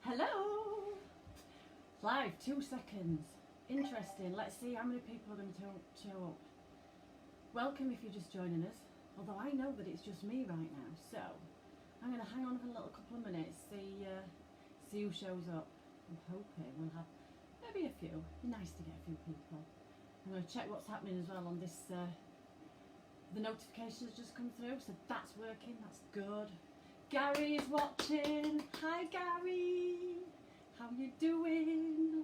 Hello! Live, 2 seconds. Interesting. Let's see how many people are going to show up. Welcome if you're just joining us. Although I know that it's just me right now. So, I'm going to hang on for a little couple of minutes, see who shows up. I'm hoping we'll have maybe a few. It'd be nice to get a few people. I'm going to check what's happening as well on this. The notifications just come through, so that's working. That's good. Gary is watching. Hi Gary, how you doing?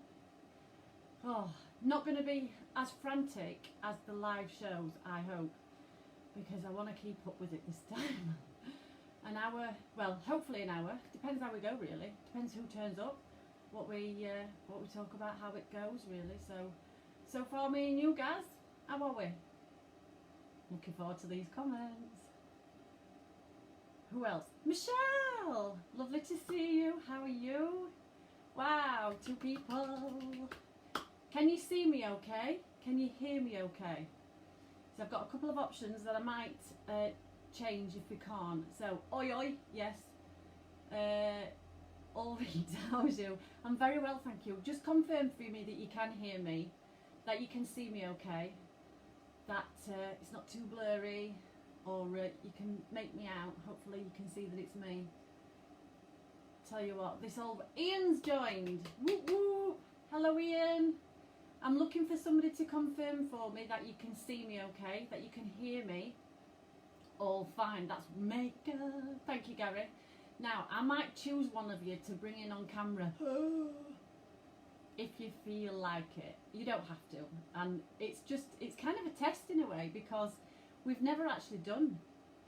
Oh, not going to be as frantic as the live shows, I hope, because I want to keep up with it this time. An hour, well, hopefully an hour. Depends how we go, really. Depends who turns up, what we talk about, how it goes, really. So far, me and you guys, how are we? Looking forward to these comments. Who else? Michelle! Lovely to see you. How are you? Wow, 2 people. Can you see me okay? Can you hear me okay? So I've got a couple of options that I might change if we can't. So, oi oi, yes. Ulrich, how's you? I'm very well, thank you. Just confirm for me that you can hear me, that you can see me okay, that it's not too blurry, or you can make me out. Hopefully you can see that it's me. Tell you what, Ian's joined. Woo woo! Hello Ian. I'm looking for somebody to confirm for me that you can see me okay, that you can hear me. All fine, that's mega. Thank you, Gary. Now, I might choose one of you to bring in on camera. If you feel like it. You don't have to. And it's kind of a test in a way, because we've never actually done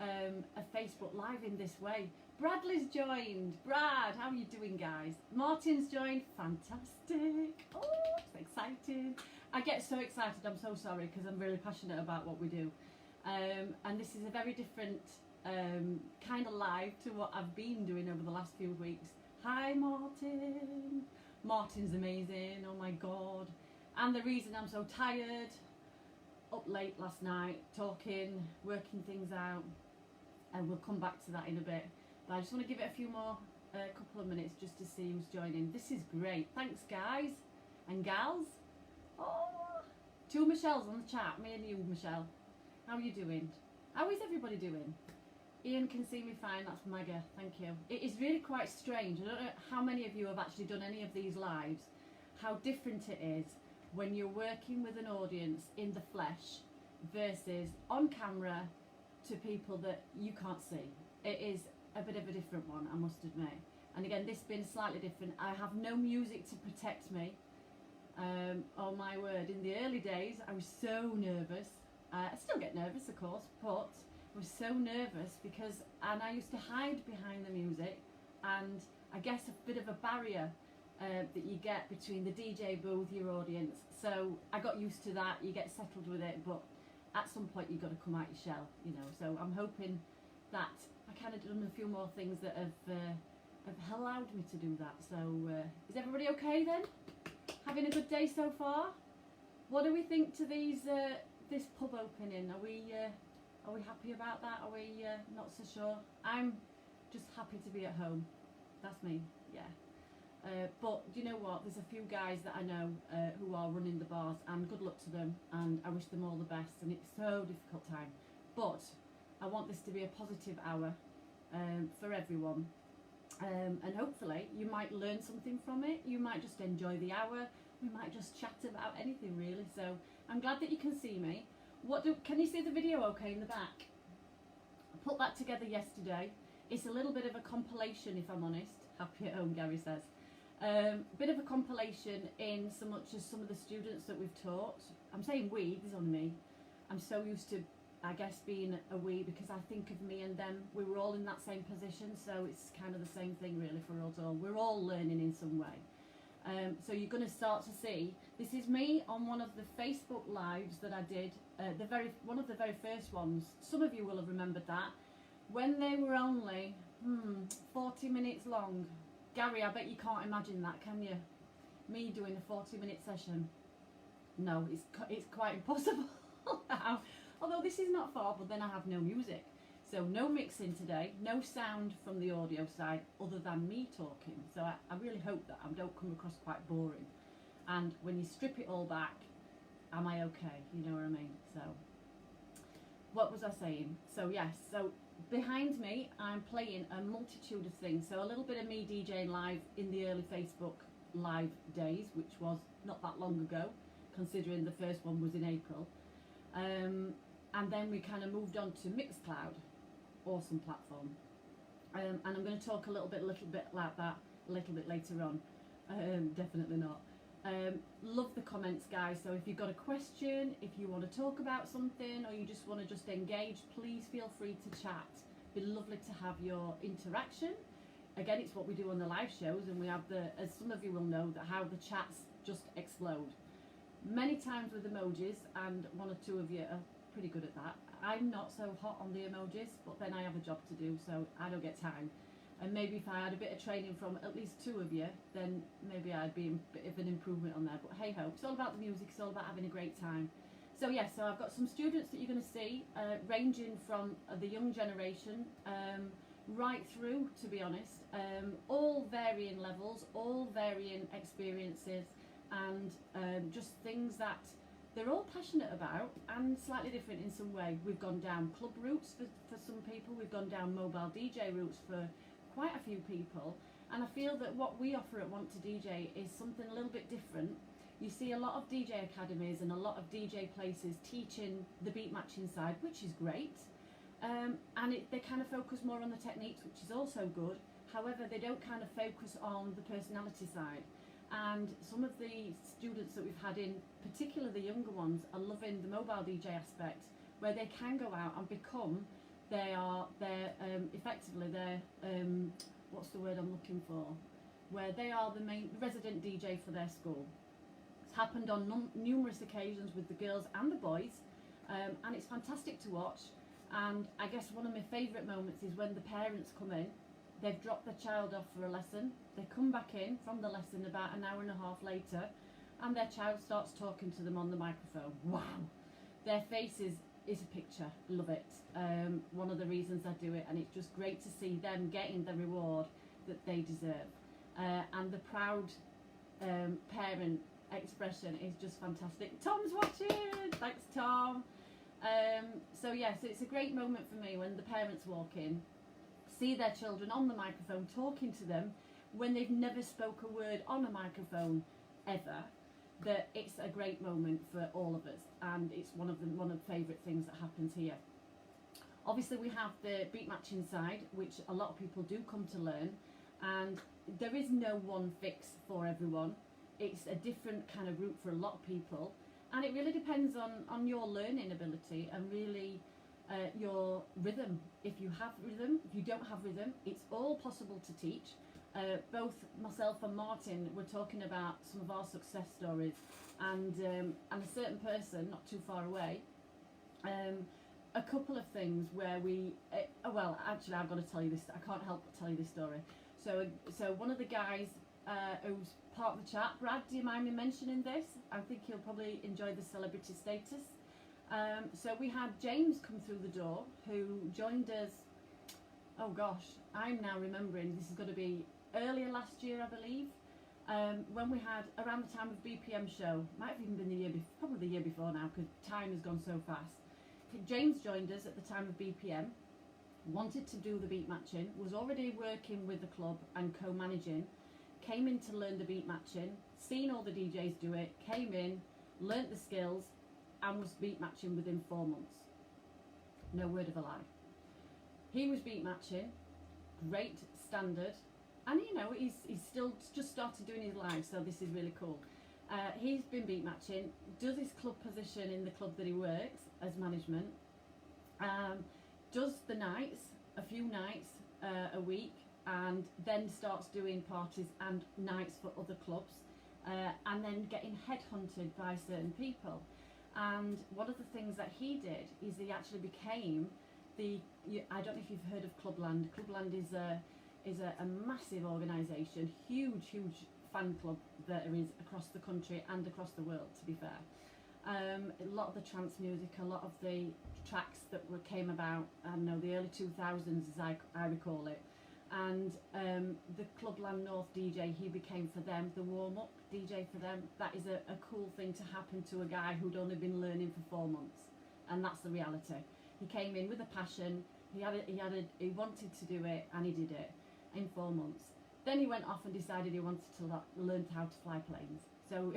a Facebook Live in this way. Bradley's joined. Brad, how are you doing, guys? Martin's joined. Fantastic. Oh, it's exciting. I get so excited, I'm so sorry, because I'm really passionate about what we do. And this is a very different kind of live to what I've been doing over the last few weeks. Hi, Martin. Martin's amazing. Oh, my God. And the reason I'm so tired, up late last night, talking, working things out, and we'll come back to that in a bit. But I just want to give it a few more, couple of minutes just to see who's joining. This is great. Thanks, guys and gals. Oh, 2 Michelles on the chat. Me and you, Michelle. How are you doing? How is everybody doing? Ian can see me fine. That's mega. Thank you. It is really quite strange. I don't know how many of you have actually done any of these lives. How different it is when you're working with an audience in the flesh versus on camera to people that you can't see. It is a bit of a different one, I must admit. And again, this being slightly different, I have no music to protect me. Oh my word, in the early days I was so nervous. I still get nervous, of course, but I was so nervous because I used to hide behind the music, and I guess a bit of a barrier that you get between the DJ booth, your audience. So I got used to that. You get settled with it, but at some point you've got to come out your shell, you know. So I'm hoping that I kind of done a few more things that have allowed me to do that. So is everybody okay then? Having a good day so far? What do we think to these this pub opening? Are we happy about that? Are we not so sure? I'm just happy to be at home. That's me, yeah. But do you know what? There's a few guys that I know who are running the bars, and good luck to them, and I wish them all the best. And it's so difficult time, but I want this to be a positive hour for everyone, and hopefully you might learn something from it. You might just enjoy the hour. We might just chat about anything, really. So I'm glad that you can see me. Can you see the video okay in the back? I put that together yesterday. It's a little bit of a compilation, if I'm honest. Happy at home, Gary says. Bit of a compilation in so much as some of the students that we've taught. I'm saying we, this is on me. I'm so used to, I guess, being a we, because I think of me and them. We were all in that same position, so it's kind of the same thing really for us all. We're all learning in some way. So you're going to start to see, this is me on one of the Facebook lives that I did, one of the very first ones. Some of you will have remembered that, when they were only 40 minutes long. Gary, I bet you can't imagine that, can you? Me doing a 40-minute session. No, it's quite impossible. Although this is not far, but then I have no music. So no mixing today, no sound from the audio side other than me talking. So I really hope that I don't come across quite boring. And when you strip it all back, am I okay? You know what I mean? So what was I saying? So yes, so behind me I'm playing a multitude of things. So a little bit of me DJing live in the early Facebook live days, which was not that long ago, considering the first one was in April. And then we kind of moved on to Mixcloud, awesome platform. And I'm going to talk a little bit like that a little bit later on. Definitely not. Love the comments, guys. So if you've got a question, if you want to talk about something, or you just want to just engage, please feel free to chat. Be lovely to have your interaction. Again, it's what we do on the live shows, and we have as some of you will know, that how the chats just explode. Many times with emojis, and one or two of you are pretty good at that. I'm not so hot on the emojis, but then I have a job to do, so I don't get time. And maybe if I had a bit of training from at least two of you, then maybe I'd be a bit of an improvement on there. But hey ho, it's all about the music, it's all about having a great time. So yes, so I've got some students that you're going to see, ranging from the young generation right through, to be honest, all varying levels, all varying experiences, and just things that they're all passionate about and slightly different in some way. We've gone down club routes for some people, we've gone down mobile DJ routes for quite a few people, and I feel that what we offer at Want to DJ is something a little bit different. You see a lot of DJ academies and a lot of DJ places teaching the beat matching side, which is great, and they kind of focus more on the techniques, which is also good. However, they don't kind of focus on the personality side. And some of the students that we've had in, particularly the younger ones, are loving the mobile DJ aspect, where they can go out and become, effectively they're, what's the word I'm looking for, where they are the main resident DJ for their school. It's happened on numerous occasions with the girls and the boys, and it's fantastic to watch. And I guess one of my favourite moments is when the parents come in. They've dropped their child off for a lesson, they come back in from the lesson about an hour and a half later, and their child starts talking to them on the microphone. Wow! Their face is a picture, love it. One of the reasons I do it, and it's just great to see them getting the reward that they deserve. And the proud parent expression is just fantastic. Tom's watching! Thanks, Tom! So yes, it's a great moment for me when the parents walk in, see their children on the microphone talking to them when they've never spoke a word on a microphone ever. That it's a great moment for all of us, and it's one of the favourite things that happens here. Obviously we have the beat matching side, which a lot of people do come to learn, and there is no one fix for everyone. It's a different kind of route for a lot of people, and it really depends on your learning ability and really your rhythm. If you have rhythm, if you don't have rhythm, it's all possible to teach. Both myself and Martin were talking about some of our success stories, and a certain person not too far away, a couple of things where we, well actually I've got to tell you this, I can't help but tell you this story. So one of the guys who's part of the chat, Brad, do you mind me mentioning this? I think he'll probably enjoy the celebrity status. So we had James come through the door, who joined us, oh gosh, I'm now remembering, this is going to be earlier last year I believe, when we had, around the time of BPM show, might have even been the year before, probably the year before now, because time has gone so fast. James joined us at the time of BPM, wanted to do the beat matching, was already working with the club and co-managing, came in to learn the beat matching, seen all the DJs do it, came in, learnt the skills, and was beat matching within 4 months. No word of a lie. He was beat matching, great standard, and you know, he's still just started doing his live, so this is really cool. He's been beat matching, does his club position in the club that he works as management, does the nights, a few nights a week, and then starts doing parties and nights for other clubs, and then getting headhunted by certain people. And one of the things that he did is he actually became I don't know if you've heard of Clubland. Clubland is a massive organisation, huge fan club that there is across the country and across the world, to be fair. A lot of the trance music, a lot of the tracks that came about, I don't know, the early 2000s as I recall it. And the Clubland North DJ, he became for them the warm-up DJ for them. That is a cool thing to happen to a guy who'd only been learning for 4 months, and that's the reality. He came in with a passion. He wanted to do it, and he did it in 4 months. Then he went off and decided he wanted to learn how to fly planes. So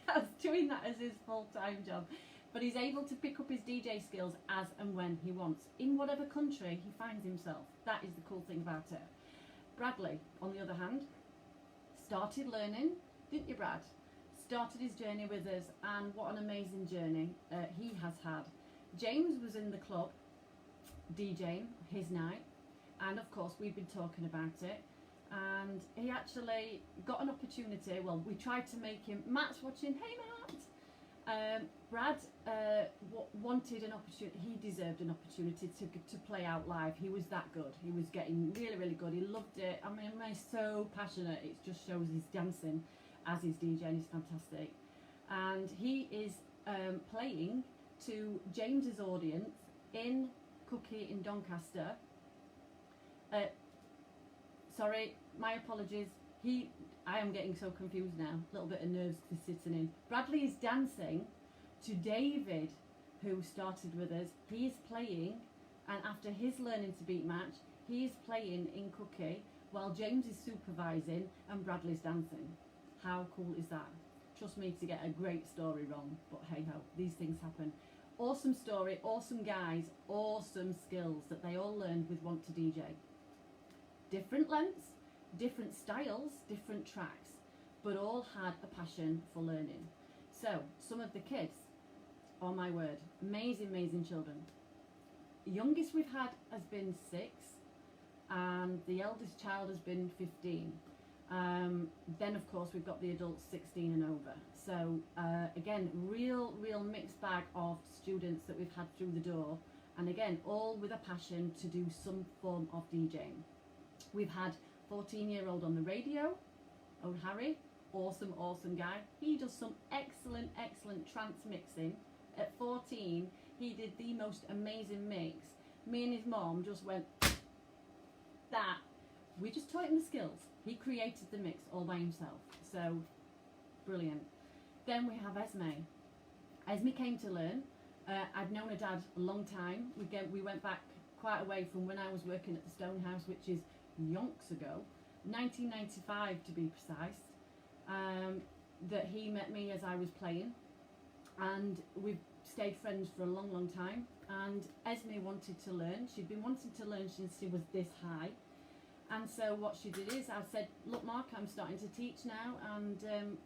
I was doing that as his full-time job. But he's able to pick up his DJ skills as and when he wants, in whatever country he finds himself. That is the cool thing about it. Bradley, on the other hand, started learning, didn't you, Brad? Started his journey with us, and what an amazing journey he has had. James was in the club, DJing his night, and of course we've been talking about it, and he actually got an opportunity. Well, we tried to make him, Matt's watching, hey Matt! Brad wanted an opportunity. He deserved an opportunity to play out live. He was that good. He was getting really, really good. He loved it. I mean, he's so passionate. It just shows his dancing as he's DJing. He's fantastic. And he is playing to James's audience in Cookie in Doncaster. Sorry, my apologies. I am getting so confused now. A little bit of nerves sitting in. Bradley is dancing to David, who started with us. He is playing, and after his learning to beat match, he is playing in Cookie while James is supervising and Bradley's dancing. How cool is that? Trust me to get a great story wrong, but hey ho, these things happen. Awesome story, awesome guys, awesome skills that they all learned with Want to DJ. Different lengths, different styles, different tracks, but all had a passion for learning. So some of the kids, oh my word, amazing, amazing children. The youngest we've had has been 6, and the eldest child has been 15. Then of course we've got the adults 16 and over. So again, real mixed bag of students that we've had through the door, and again, all with a passion to do some form of DJing. We've had 14-year-old on the radio, old Harry, awesome guy. He does some excellent trance mixing. At 14, he did the most amazing mix. Me and his mom just went, that. We just taught him the skills. He created the mix all by himself. So, brilliant. Then we have Esme. Esme came to learn. I'd known her dad a long time. We went back quite a way from when I was working at the Stonehouse, which is yonks ago, 1995 to be precise, that he met me as I was playing, and we've stayed friends for a long time. And Esme wanted to learn. She'd been wanting to learn since she was this high, and so what she did is I said, look Mark, I'm starting to teach now, and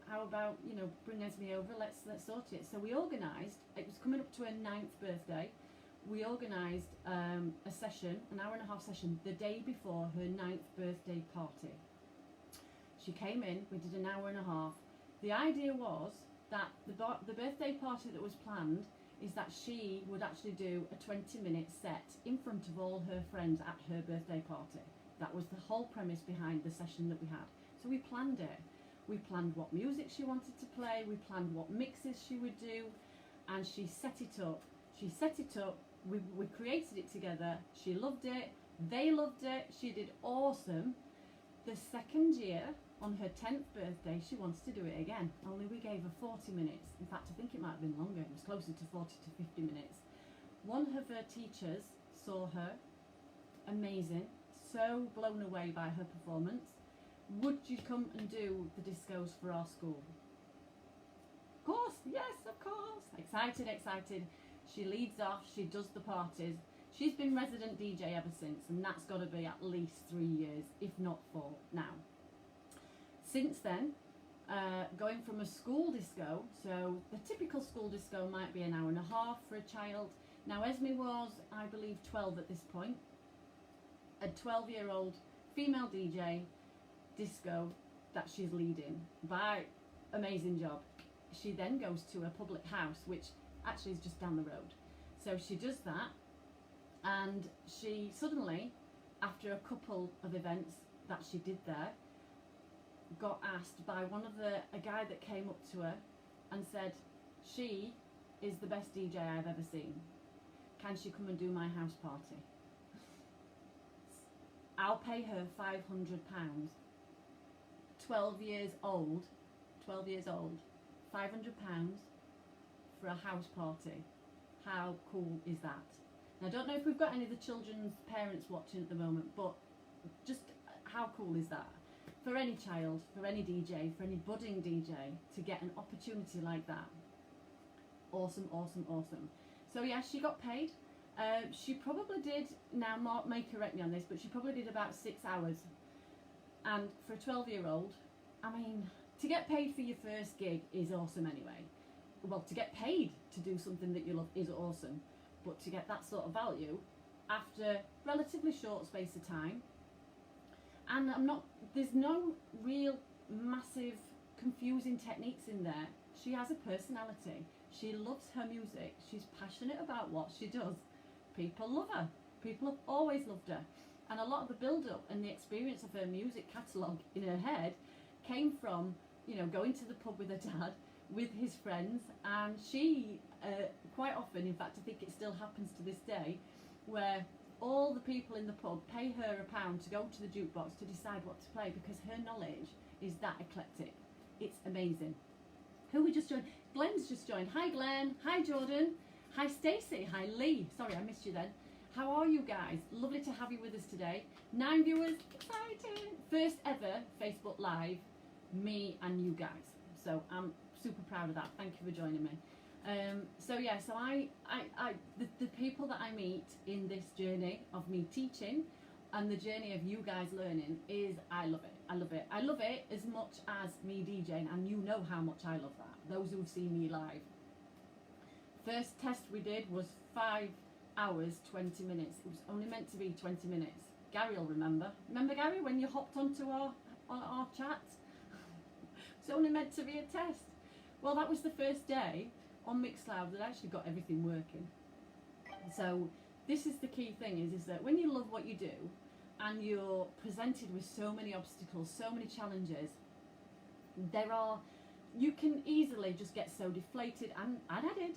how about, you know, bring Esme over, let's sort it. So we organised, it was coming up to her 9th birthday. We organised a session, an hour-and-a-half session, the day before her 9th birthday party. She came in, we did an hour-and-a-half. The idea was that the birthday party that was planned is that she would actually do a 20-minute set in front of all her friends at her birthday party. That was the whole premise behind the session that we had. So we planned it. We planned what music she wanted to play, we planned what mixes she would do, and she set it up. We created it together. She loved it. They loved it. She did awesome. The second year, on her 10th birthday, she wants to do it again. Only we gave her 40 minutes. In fact, I think it might have been longer. It was closer to 40 to 50 minutes. One of her teachers saw her. Amazing. So blown away by her performance. Would you come and do the discos for our school? Of course. Yes, of course. Excited. She leads off, she does the parties. She's been resident DJ ever since, and that's got to be at least 3 years, if not 4 now. Since then, going from a school disco, so the typical school disco might be an hour-and-a-half for a child. Now Esme was, I believe, 12 at this point. A 12-year-old female DJ disco that she's leading by amazing job. She then goes to a public house, which actually is just down the road. So she does that, and she suddenly, after a couple of events that she did there, got asked by a guy that came up to her and said she is the best DJ I've ever seen. Can she come and do my house party? I'll pay her £500. 12 years old, £500 for a house party. How cool is that? Now, I don't know if we've got any of the children's parents watching at the moment, but just how cool is that? For any child, for any DJ, for any budding DJ to get an opportunity like that. Awesome, awesome, awesome. So yeah, she got paid. She probably did, now Mark may correct me on this, but she probably did about 6 hours. And for a 12-year-old, I mean, to get paid for your first gig is awesome anyway. Well, to get paid to do something that you love is awesome. But to get that sort of value after relatively short space of time, and there's no real massive confusing techniques in there. She has a personality. She loves her music. She's passionate about what she does. People love her. People have always loved her. And a lot of the build-up and the experience of her music catalogue in her head came from, you know, going to the pub with her dad, with his friends, and she, quite often, in fact, I think it still happens to this day, where all the people in the pub pay her £1 to go to the jukebox to decide what to play, because her knowledge is that eclectic. It's amazing. Who we just joined? Glenn's just joined. Hi Glenn. Hi Jordan. Hi Stacey. Hi Lee. Sorry, I missed you then. How are you guys? Lovely to have you with us today. 9 viewers. Exciting. First ever Facebook Live, me and you guys. So I'm super proud of that. Thank you for joining me. So the people that I meet in this journey of me teaching and the journey of you guys learning is, I love it. I love it. I love it as much as me DJing, and you know how much I love that. Those who've seen me live. First test we did was 5 hours, 20 minutes. It was only meant to be 20 minutes. Gary will remember. Remember, Gary, when you hopped onto our chat? It's only meant to be a test. Well, that was the first day on Mixcloud that I actually got everything working. So this is the key thing, is that when you love what you do and you're presented with so many obstacles, so many challenges, you can easily just get so deflated, and I did,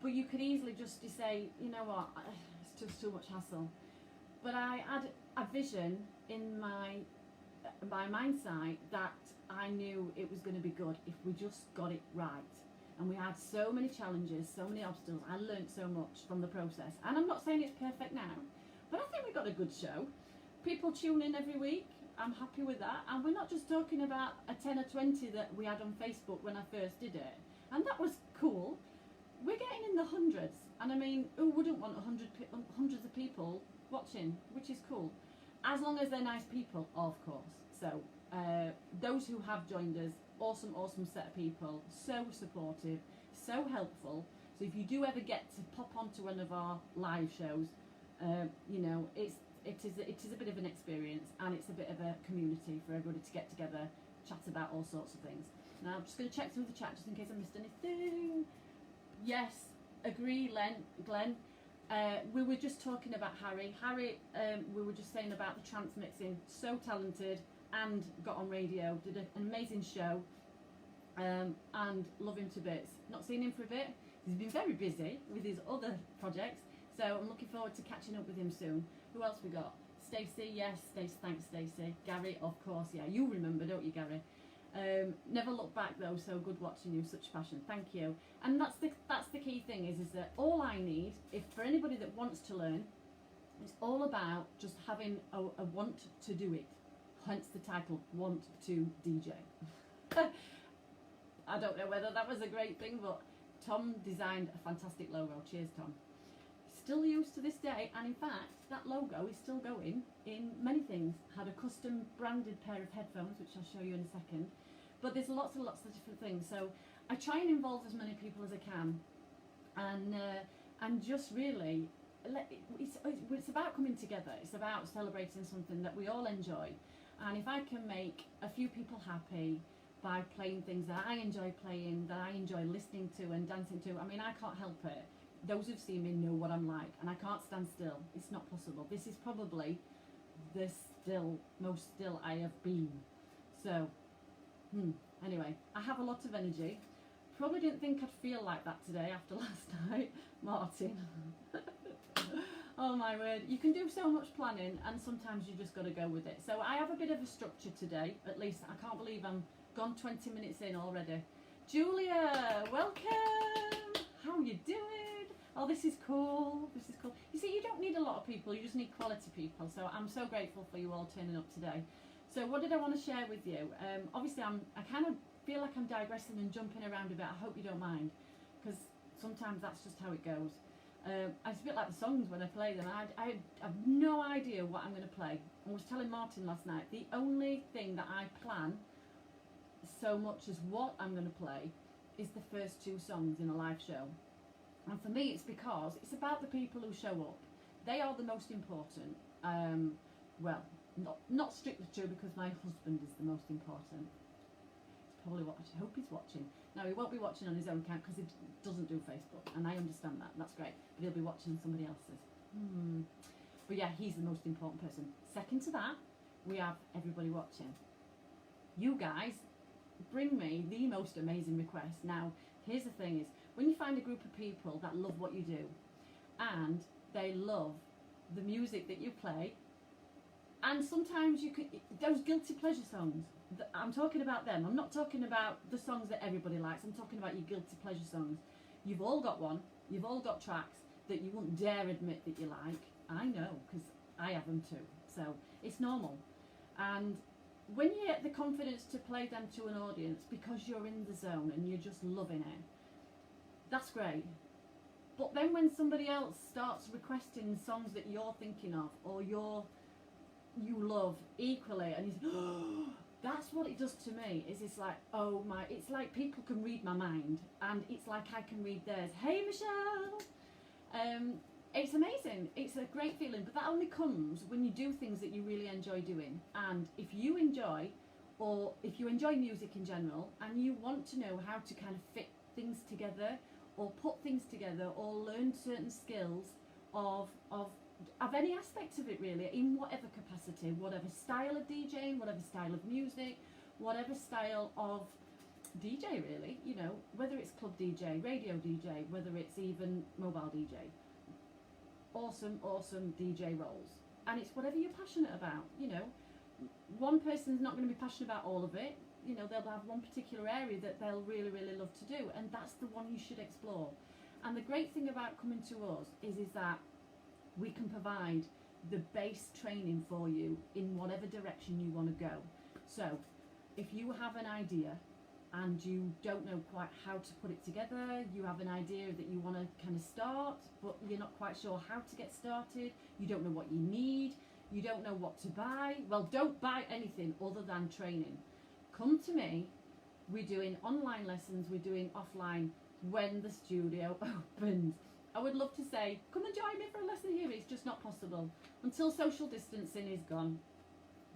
but you could easily just say, you know what, it's just too much hassle. But I had a vision in my mindset that I knew it was going to be good if we just got it right. And we had so many challenges, so many obstacles. I learned so much from the process. And I'm not saying it's perfect now, but I think we got a good show. People tune in every week. I'm happy with that. And we're not just talking about a 10 or 20 that we had on Facebook when I first did it. And that was cool. We're getting in the hundreds. And I mean, who wouldn't want hundreds of people watching, which is cool. As long as they're nice people, of course. So those who have joined us, awesome set of people, so supportive, so helpful. So if you do ever get to pop onto one of our live shows, you know, it is a bit of an experience, and it's a bit of a community for everybody to get together, chat about all sorts of things. Now I'm just going to check through the chat just in case I missed anything. Yes, agree, Glenn. We were just talking about Harry. We were just saying about the trance mixing. So talented, and got on radio, did an amazing show, and love him to bits. Not seen him for a bit. He's been very busy with his other projects, so I'm looking forward to catching up with him soon. Who else we got? Stacey, yes, Stacey, thanks Stacey. Gary, of course, yeah, you remember, don't you, Gary? Never look back though, so good watching you, such passion, thank you. And that's the key thing is that all I need, if for anybody that wants to learn, it's all about just having a want to do it. Hence the title, Want to DJ. I don't know whether that was a great thing, but Tom designed a fantastic logo. Cheers, Tom. Still used to this day, and in fact, that logo is still going in many things. Had a custom branded pair of headphones, which I'll show you in a second. But there's lots and lots of different things. So I try and involve as many people as I can, and just really, it's about coming together. It's about celebrating something that we all enjoy. And if I can make a few people happy by playing things that I enjoy playing, that I enjoy listening to and dancing to, I mean, I can't help it. Those who've seen me know what I'm like, and I can't stand still. It's not possible. This is probably the most still I have been. So, anyway, I have a lot of energy, Probably didn't think I'd feel like that today after last night, Martin. Oh my word, you can do so much planning and sometimes you just got to go with it. So I have a bit of a structure today, at least. I can't believe I'm gone 20 minutes in already. Julia, welcome! How you doing? Oh, this is cool, this is cool. You see, you don't need a lot of people, you just need quality people. So I'm so grateful for you all turning up today. So what did I want to share with you? Obviously I kind of feel like I'm digressing and jumping around a bit. I hope you don't mind, because sometimes that's just how it goes. It's a bit like the songs when I play them. I have no idea what I'm going to play. I was telling Martin last night, the only thing that I plan so much as what I'm going to play is the first 2 songs in a live show. And for me, it's because it's about the people who show up. They are the most important. Well, not strictly true, because my husband is the most important. Probably what I hope he's watching. Now, he won't be watching on his own account because he doesn't do Facebook, and I understand that. That's great. But he'll be watching somebody else's. But yeah, he's the most important person. Second to that, we have everybody watching. You guys bring me the most amazing requests. Now, here's the thing is, when you find a group of people that love what you do, and they love the music that you play, and sometimes you can, those guilty pleasure songs, I'm talking about them. I'm not talking about the songs that everybody likes. I'm talking about your guilty pleasure songs. You've all got one. You've all got tracks that you wouldn't dare admit that you like. I know, because I have them too. So it's normal. And when you get the confidence to play them to an audience because you're in the zone and you're just loving it, that's great. But then when somebody else starts requesting songs that you're thinking of, or you love equally, and you think, oh, that's what it does to me. Is it's like, oh my, it's like people can read my mind, and it's like I can read theirs. Hey Michelle, it's amazing. It's a great feeling, but that only comes when you do things that you really enjoy doing. And if you enjoy, or if you enjoy music in general, and you want to know how to kind of fit things together, or put things together, or learn certain skills of any aspect of it really, in whatever capacity, whatever style of DJing, whatever style of music, whatever style of DJ really, you know, whether it's club DJ, radio DJ, whether it's even mobile DJ. Awesome DJ roles. And it's whatever you're passionate about, you know. One person's not going to be passionate about all of it. You know, they'll have one particular area that they'll really, really love to do, and that's the one you should explore. And the great thing about coming to us is that we can provide the base training for you in whatever direction you want to go. So if you have an idea and you don't know quite how to put it together, you have an idea that you want to kind of start, but you're not quite sure how to get started, you don't know what you need, you don't know what to buy, well, don't buy anything other than training. Come to me. We're doing online lessons, we're doing offline when the studio opens. I would love to say, come and join me for a lesson here. It's just not possible. Until social distancing is gone,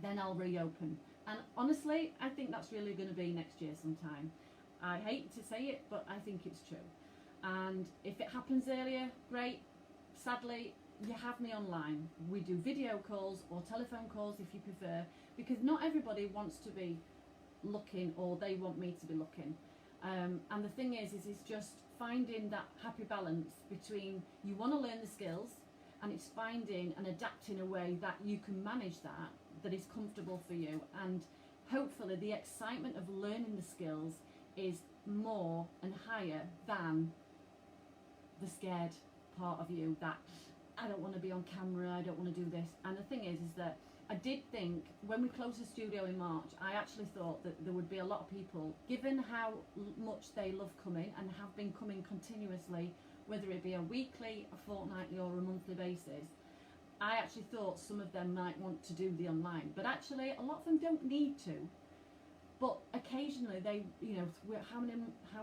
then I'll reopen. And honestly, I think that's really going to be next year sometime. I hate to say it, but I think it's true. And if it happens earlier, great. Sadly, you have me online. We do video calls or telephone calls if you prefer, because not everybody wants to be looking, or they want me to be looking. And the thing is it's just finding that happy balance between you want to learn the skills, and it's finding and adapting a way that you can manage that is comfortable for you. And hopefully the excitement of learning the skills is more and higher than the scared part of you that I don't want to be on camera, I don't want to do this. And the thing is that I did think when we closed the studio in March, I actually thought that there would be a lot of people, given how much they love coming and have been coming continuously, whether it be a weekly, a fortnightly or a monthly basis. I actually thought some of them might want to do the online, but actually a lot of them don't need to. But occasionally they, you know, how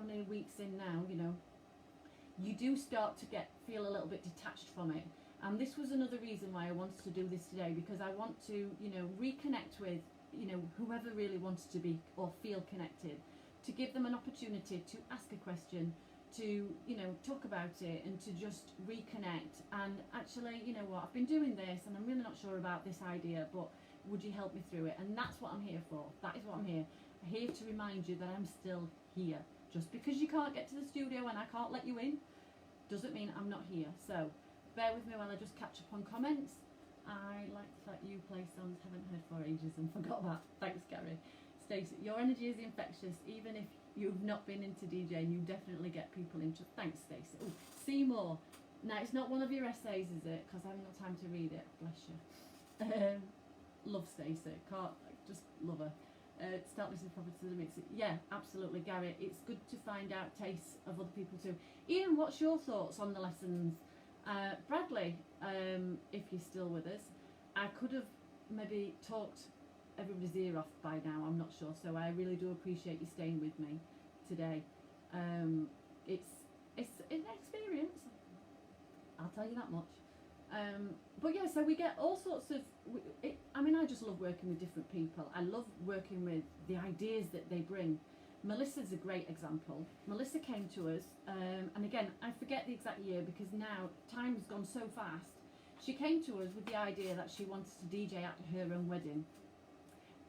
many weeks in now, you know, you do start to feel a little bit detached from it. And this was another reason why I wanted to do this today, because I want to, you know, reconnect with, you know, whoever really wants to be or feel connected, to give them an opportunity to ask a question, to, you know, talk about it, and to just reconnect. And actually, you know what, I've been doing this and I'm really not sure about this idea, but would you help me through it? And that's what I'm here for. That is what I'm here to remind you that I'm still here, Just because you can't get to the studio and I can't let you in doesn't mean I'm not here. So bear with me while I just catch up on comments. I like that you play songs haven't heard for ages and forgot that. Thanks, Gary. Stacey, your energy is infectious. Even if you've not been into DJing, you definitely get people interested. Thanks, Stacey. Oh, Seymour. Now, it's not one of your essays, is it? Because I haven't got time to read it. Bless you. Love Stacey. Can't, just love her. Start listening properly to the mix. Yeah, absolutely, Gary. It's good to find out tastes of other people too. Ian, what's your thoughts on the lessons? Bradley, if you're still with us, I could have maybe talked everybody's ear off by now, I'm not sure, so I really do appreciate you staying with me today. It's an experience, I'll tell you that much. But yeah, so we get all sorts of, I mean, I just love working with different people. I love working with the ideas that they bring. Melissa's a great example. Melissa came to us, and again, I forget the exact year because now time's gone so fast. She came to us with the idea that she wanted to DJ at her own wedding.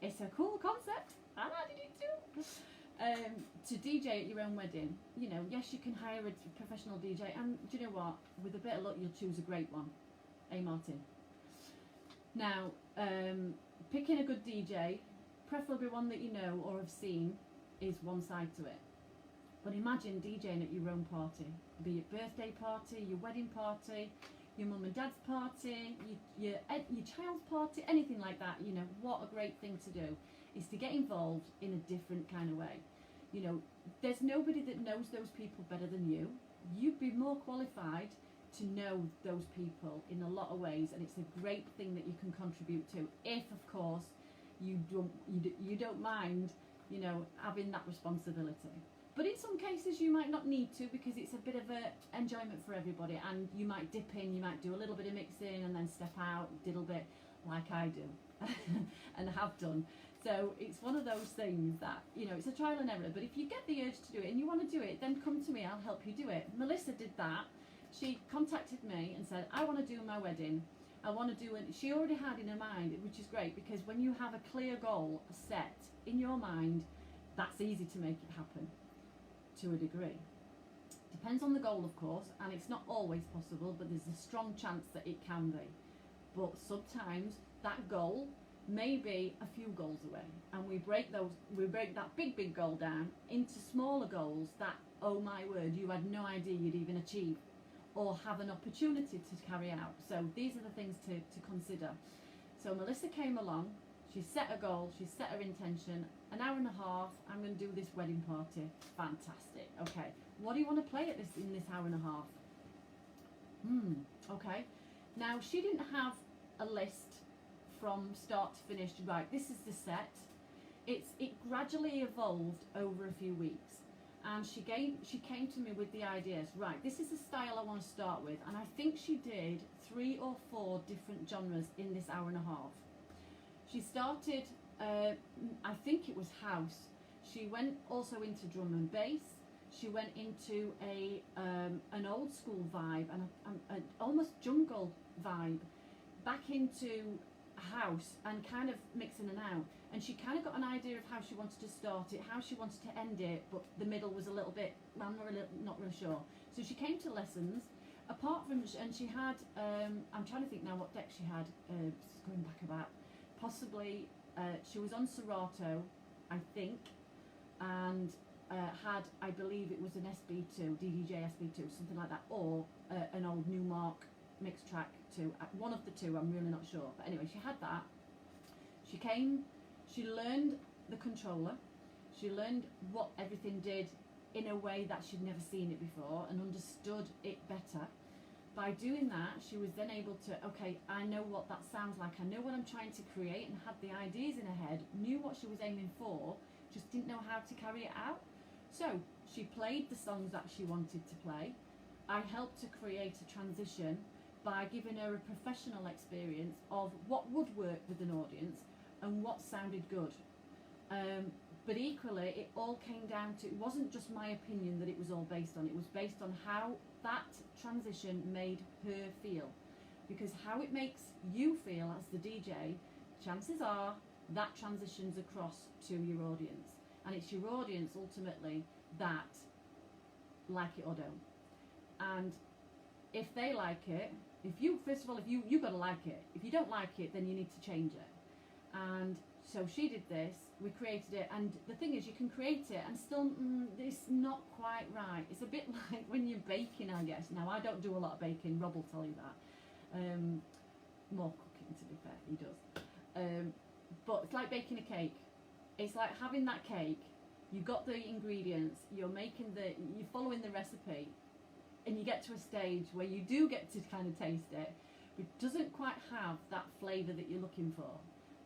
It's a cool concept, and I did it too. To DJ at your own wedding, you know, yes, you can hire a professional DJ, and do you know what? With a bit of luck, you'll choose a great one. Martin. Now, picking a good DJ, preferably one that you know or have seen, is one side to it. But imagine DJing at your own party, be it birthday party, your wedding party, your mum and dad's party, your child's party, anything like that. You know, what a great thing to do is to get involved in a different kind of way. You know, there's nobody that knows those people better than you. You'd be more qualified to know those people in a lot of ways, and it's a great thing that you can contribute to, if of course you don't mind, you know, having that responsibility. But in some cases you might not need to, because it's a bit of a enjoyment for everybody, and you might dip in, you might do a little bit of mixing and then step out, diddle bit, like I do and have done. So it's one of those things that, you know, it's a trial and error. But if you get the urge to do it and you want to do it, then come to me, I'll help you do it. Melissa did that. She contacted me and said, I want to do my wedding. I want to do it. She already had in her mind, which is great, because when you have a clear goal set in your mind, that's easy to make it happen to a degree. Depends on the goal, of course, and it's not always possible, but there's a strong chance that it can be. But sometimes that goal may be a few goals away, and we break that big goal down into smaller goals that, oh my word, you had no idea you'd even achieve or have an opportunity to carry out. So these are the things to consider. So Melissa came along, she set a goal, she set her intention, an hour and a half, I'm going to do this wedding party. Fantastic. Okay, what do you want to play at in this hour and a half? Okay. Now, she didn't have a list from start to finish. Right, this is the set. It gradually evolved over a few weeks. And she came to me with the ideas. Right, this is the style I want to start with. And I think she did 3 or 4 different genres in this hour and a half. She started, I think it was house. She went also into drum and bass. She went into an old school vibe and an almost jungle vibe, back into house and kind of mixing and out. And she kind of got an idea of how she wanted to start it, how she wanted to end it, but the middle was a little bit, well, I'm not really sure. So she came to lessons, apart from, and she had, I'm trying to think now what deck she had, going back about, possibly, she was on Serato, I think, and had, I believe it was an SB2, DDJ SB2, something like that, or an old Newmark mixed track too. One of the two, I'm really not sure. But anyway, she had that. She came, she learned the controller. She learned what everything did in a way that she'd never seen it before and understood it better. By doing that, she was then able to, okay, I know what that sounds like. I know what I'm trying to create, and had the ideas in her head, knew what she was aiming for, just didn't know how to carry it out. So she played the songs that she wanted to play. I helped to create a transition by giving her a professional experience of what would work with an audience and what sounded good. But equally, it all came down to, it wasn't just my opinion that it was all based on, it was based on how that transition made her feel. Because how it makes you feel as the DJ, chances are that transitions across to your audience. and it's your audience ultimately that like it or don't. And if they like it, first of all, you've got to like it. If you don't like it, then you need to change it. And so she did this, we created it, and the thing is, you can create it and still, it's not quite right. It's a bit like when you're baking, I guess. Now, I don't do a lot of baking, Rob will tell you that. More cooking, to be fair, he does. But it's like baking a cake. It's like having that cake, you've got the ingredients, you're following the recipe, and you get to a stage where you do get to kind of taste it, but it doesn't quite have that flavour that you're looking for.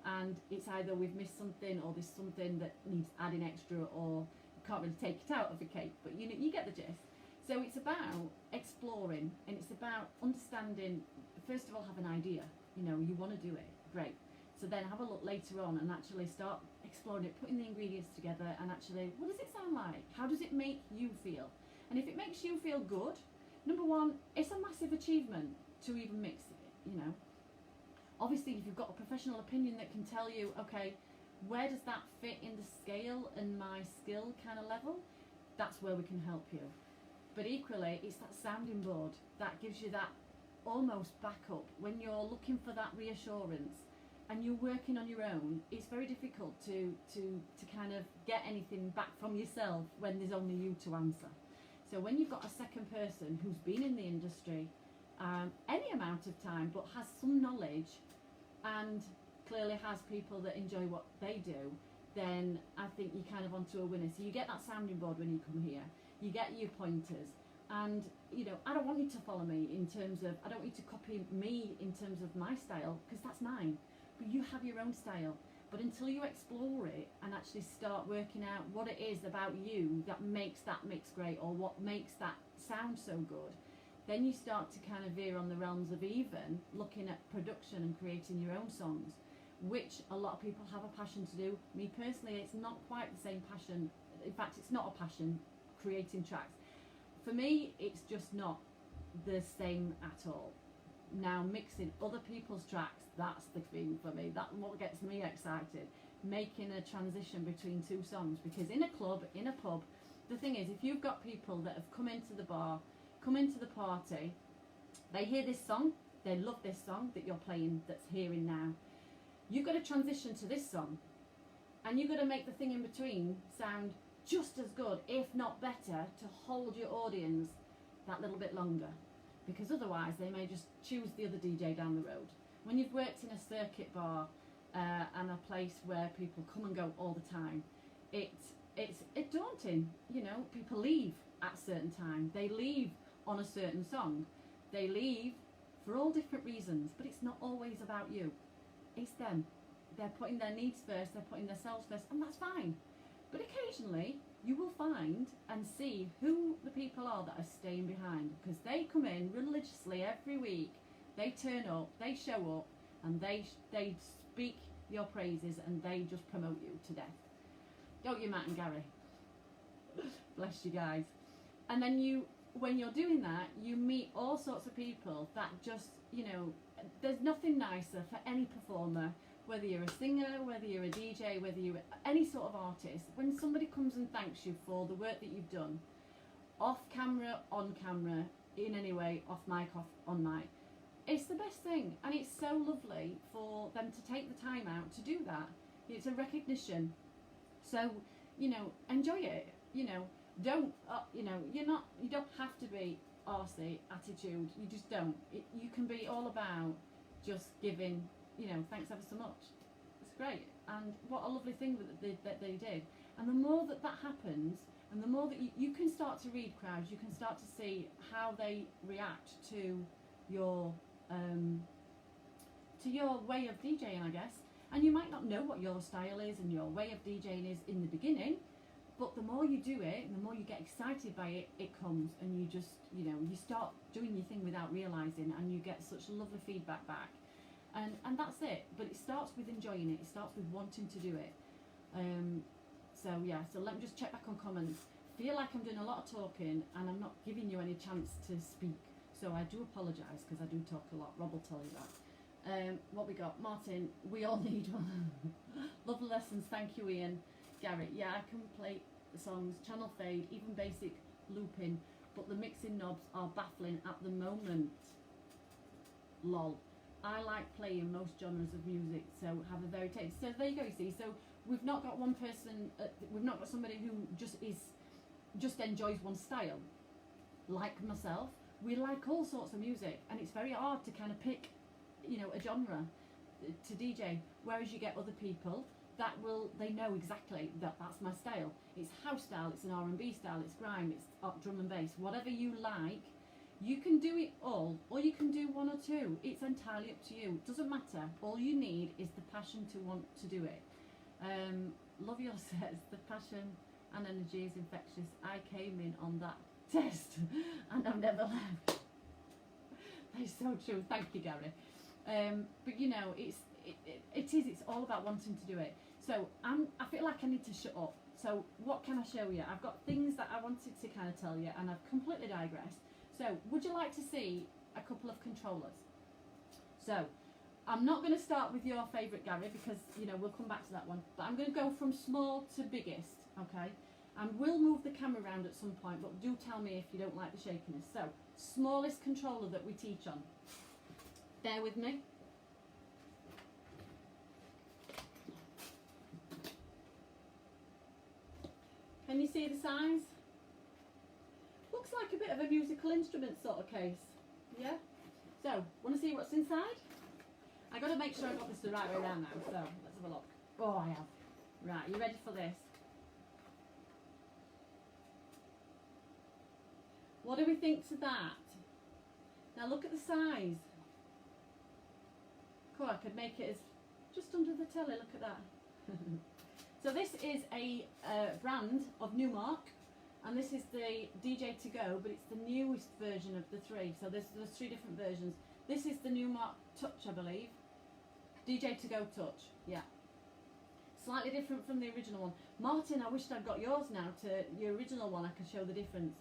And it's either we've missed something, or there's something that needs adding extra, or you can't really take it out of the cake, but you get the gist. So it's about exploring, and it's about understanding. First of all, have an idea, you want to do it, great. So then have a look later on and actually start exploring it, putting the ingredients together, and actually, what does it sound like? How does it make you feel? And if it makes you feel good, number one, it's a massive achievement to even mix it, Obviously, if you've got a professional opinion that can tell you, okay, where does that fit in the scale and my skill kind of level, that's where we can help you. But equally, it's that sounding board that gives you that almost backup when you're looking for that reassurance and you're working on your own. It's very difficult to kind of get anything back from yourself when there's only you to answer. So when you've got a second person who's been in the industry any amount of time but has some knowledge and clearly has people that enjoy what they do, then I think you're kind of onto a winner. So you get that sounding board when you come here, you get your pointers, and I don't want you to follow me in terms of, I don't want you to copy me in terms of my style, because that's mine, but you have your own style. But until you explore it and actually start working out what it is about you that makes that mix great, or what makes that sound so good, then you start to kind of veer on the realms of even looking at production and creating your own songs, which a lot of people have a passion to do. Me personally, it's not quite the same passion. In fact, it's not a passion, creating tracks. For me, it's just not the same at all. Now, mixing other people's tracks, that's the thing for me. That's what gets me excited. Making a transition between two songs, because in a club, in a pub, the thing is, if you've got people that have come into the bar, come into the party, they hear this song, they love this song that you're playing that's hearing now, you've got to transition to this song, and you've got to make the thing in between sound just as good, if not better, to hold your audience that little bit longer, because otherwise they may just choose the other DJ down the road. When you've worked in a circuit bar and a place where people come and go all the time, it's daunting. People leave at a certain time, they leave on a certain song, they leave for all different reasons, but it's not always about you, it's them. They're putting their needs first, they're putting themselves first, and that's fine. But occasionally you will find and see who the people are that are staying behind, because they come in religiously every week, they turn up, they show up, and they speak your praises, and they just promote you to death. Don't you, Matt and Gary? Bless you guys. And then when you're doing that, you meet all sorts of people that just, there's nothing nicer for any performer, whether you're a singer, whether you're a DJ, whether you're any sort of artist, when somebody comes and thanks you for the work that you've done, off camera, on camera, in any way, off mic, on mic, it's the best thing. And it's so lovely for them to take the time out to do that. It's a recognition. So, enjoy it. Don't, you don't have to be arsey attitude. You just don't. You can be all about just giving, thanks ever so much. It's great. And what a lovely thing that they did. And the more that happens, and the more that you can start to read crowds, you can start to see how they react to your way of DJing, I guess. And you might not know what your style is and your way of DJing is in the beginning, but the more you do it, and the more you get excited by it, it comes, and you just, you start doing your thing without realising, and you get such lovely feedback back. And that's it. But it starts with enjoying it. It starts with wanting to do it. So let me just check back on comments. Feel like I'm doing a lot of talking, and I'm not giving you any chance to speak. So I do apologise, because I do talk a lot. Rob will tell you that. What we got? Martin, we all need one. Lovely lessons. Thank you, Ian. Gary, yeah, I can play the songs, channel fade, even basic looping, but the mixing knobs are baffling at the moment. Lol. I like playing most genres of music, so have a very taste. So there you go, you see. So we've not got one person, we've not got somebody who just enjoys one style, like myself. We like all sorts of music, and it's very hard to kind of pick, you know, a genre to DJ. Whereas you get other people that they know exactly that's my style. It's house style, it's an R&B style, it's grime, it's drum and bass. Whatever you like, you can do it all, or you can do one or two. It's entirely up to you. It doesn't matter. All you need is the passion to want to do it. Love Your says, the passion and energy is infectious. I came in on that test and I've never left. That's so true. Thank you, Gary. But you know, it's all about wanting to do it. So I feel like I need to shut up. So what can I show you? I've got things that I wanted to kind of tell you, and I've completely digressed. So would you like to see a couple of controllers? So I'm not going to start with your favourite, Gary, because you know we'll come back to that one. But I'm going to go from small to biggest, okay? And we'll move the camera around at some point, but do tell me if you don't like the shakiness. So smallest controller that we teach on. Bear with me. Can you see the size? Looks like a bit of a musical instrument sort of case. Yeah? So, want to see what's inside? I got to make sure I got this the right way around now, so let's have a look. Oh, I have. Right, you ready for this? What do we think to that? Now look at the size. Cool, I could make it as just under the telly, look at that. So this is a brand of Newmark, and this is the DJ to go, but it's the newest version of the three. So there's three different versions. This is the Newmark Touch, I believe. DJ to go Touch, yeah. Slightly different from the original one. Martin, I wished I'd got yours now to your original one. I could show the difference.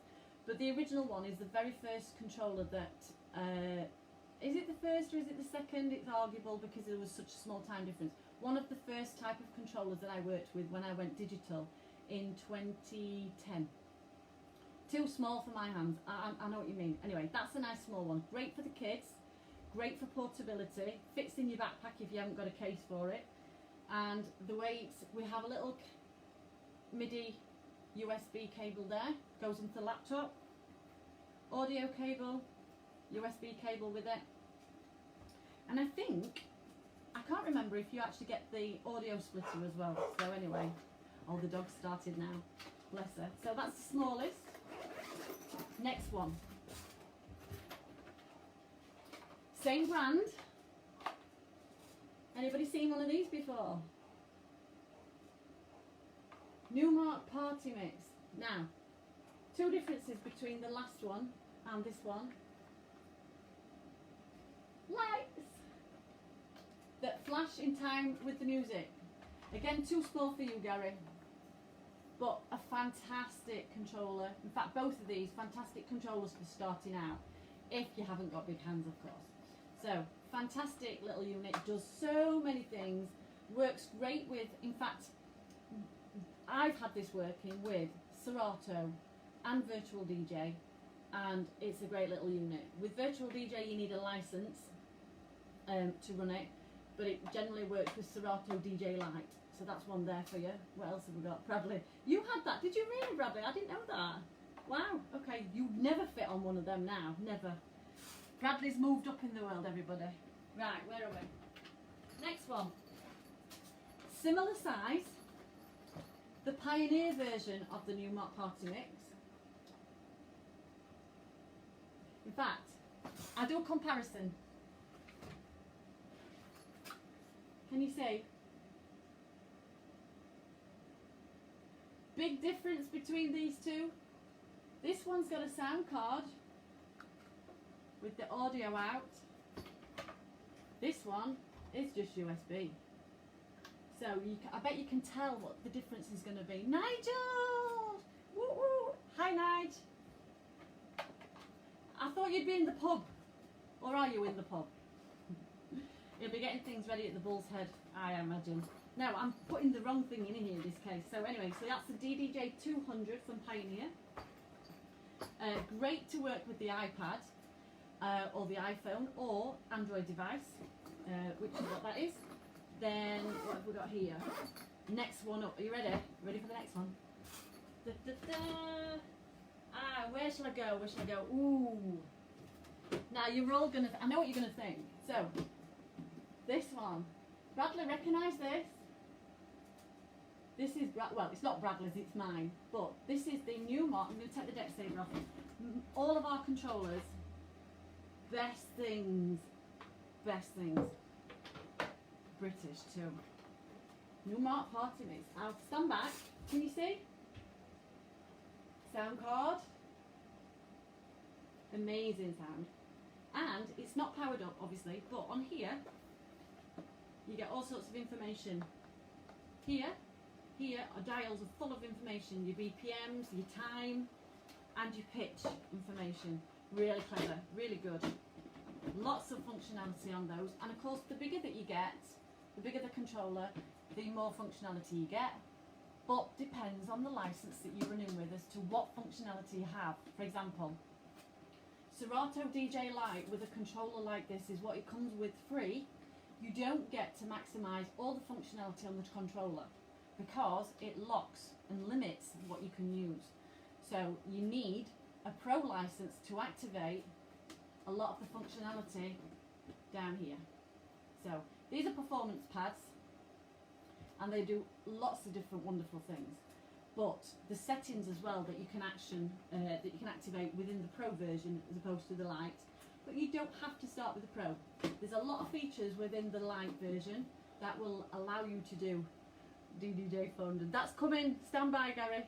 But the original one is the very first controller that, is it the first or is it the second? It's arguable because there was such a small time difference. One of the first type of controllers that I worked with when I went digital in 2010. Too small for my hands, I know what you mean. Anyway, that's a nice small one. Great for the kids, great for portability, fits in your backpack if you haven't got a case for it. And the way we have a little MIDI USB cable there, goes into the laptop, audio cable, USB cable with it, and I think, I can't remember if you actually get the audio splitter as well. So anyway, oh, the dog started now, bless her. So that's the smallest. Next one, same brand. Anybody seen one of these before? Newmark Party Mix. Now, two differences between the last one and this one. Lights that flash in time with the music. Again, too small for you, Gary, but a fantastic controller. In fact, both of these fantastic controllers for starting out, if you haven't got big hands, of course. So, fantastic little unit, does so many things, works great with, in fact, I've had this working with Serato and Virtual DJ, and it's a great little unit. With Virtual DJ you need a license to run it, but it generally works with Serato DJ Lite, so that's one there for you. What else have we got? Bradley, you had that, did you really, Bradley? I didn't know that. Wow, okay, you'd never fit on one of them now, never. Bradley's moved up in the world, everybody. Right, where are we? Next one. Similar size. The Pioneer version of the Newmark Party Mix. In fact, I'll do a comparison. Can you see? Big difference between these two. This one's got a sound card with the audio out. This one is just USB. So I bet you can tell what the difference is going to be. Nigel! Woo woo! Hi, Nige. I thought you'd be in the pub. Or are you in the pub? You'll be getting things ready at the Bull's Head, I imagine. No, I'm putting the wrong thing in here in this case. So anyway. Anyway, so that's the DJ 200 from Pioneer. Great to work with the iPad or the iPhone or Android device, which is what that is. Then what have we got here? Next one up. Are you ready? Ready for the next one? Da, da, da. Ah, where shall I go? Where shall I go? Ooh. Now you're all gonna. I know what you're gonna think. So this one, Bradley, recognise this? This is well, it's not Bradley's, it's mine. But this is the new mark. I'm gonna take the deck saver off. All of our controllers, best things, British too. New mark party mix. I'll stand back. Can you see? Sound card. Amazing sound. And it's not powered up, obviously, but on here, you get all sorts of information. Here are dials are full of information. Your BPMs, your time, and your pitch information. Really clever, really good. Lots of functionality on those. And of course, the bigger that you get, the bigger the controller, the more functionality you get. But depends on the license that you're running with as to what functionality you have. For example, Serato DJ Lite with a controller like this is what it comes with free. You don't get to maximise all the functionality on the controller because it locks and limits what you can use. So you need a pro license to activate a lot of the functionality down here. So these are performance pads and they do lots of different wonderful things. But the settings as well that you can activate within the Pro version as opposed to the Lite. But you don't have to start with the Pro. There's a lot of features within the Lite version that will allow you to do DJ phone. That's coming. Stand by, Gary.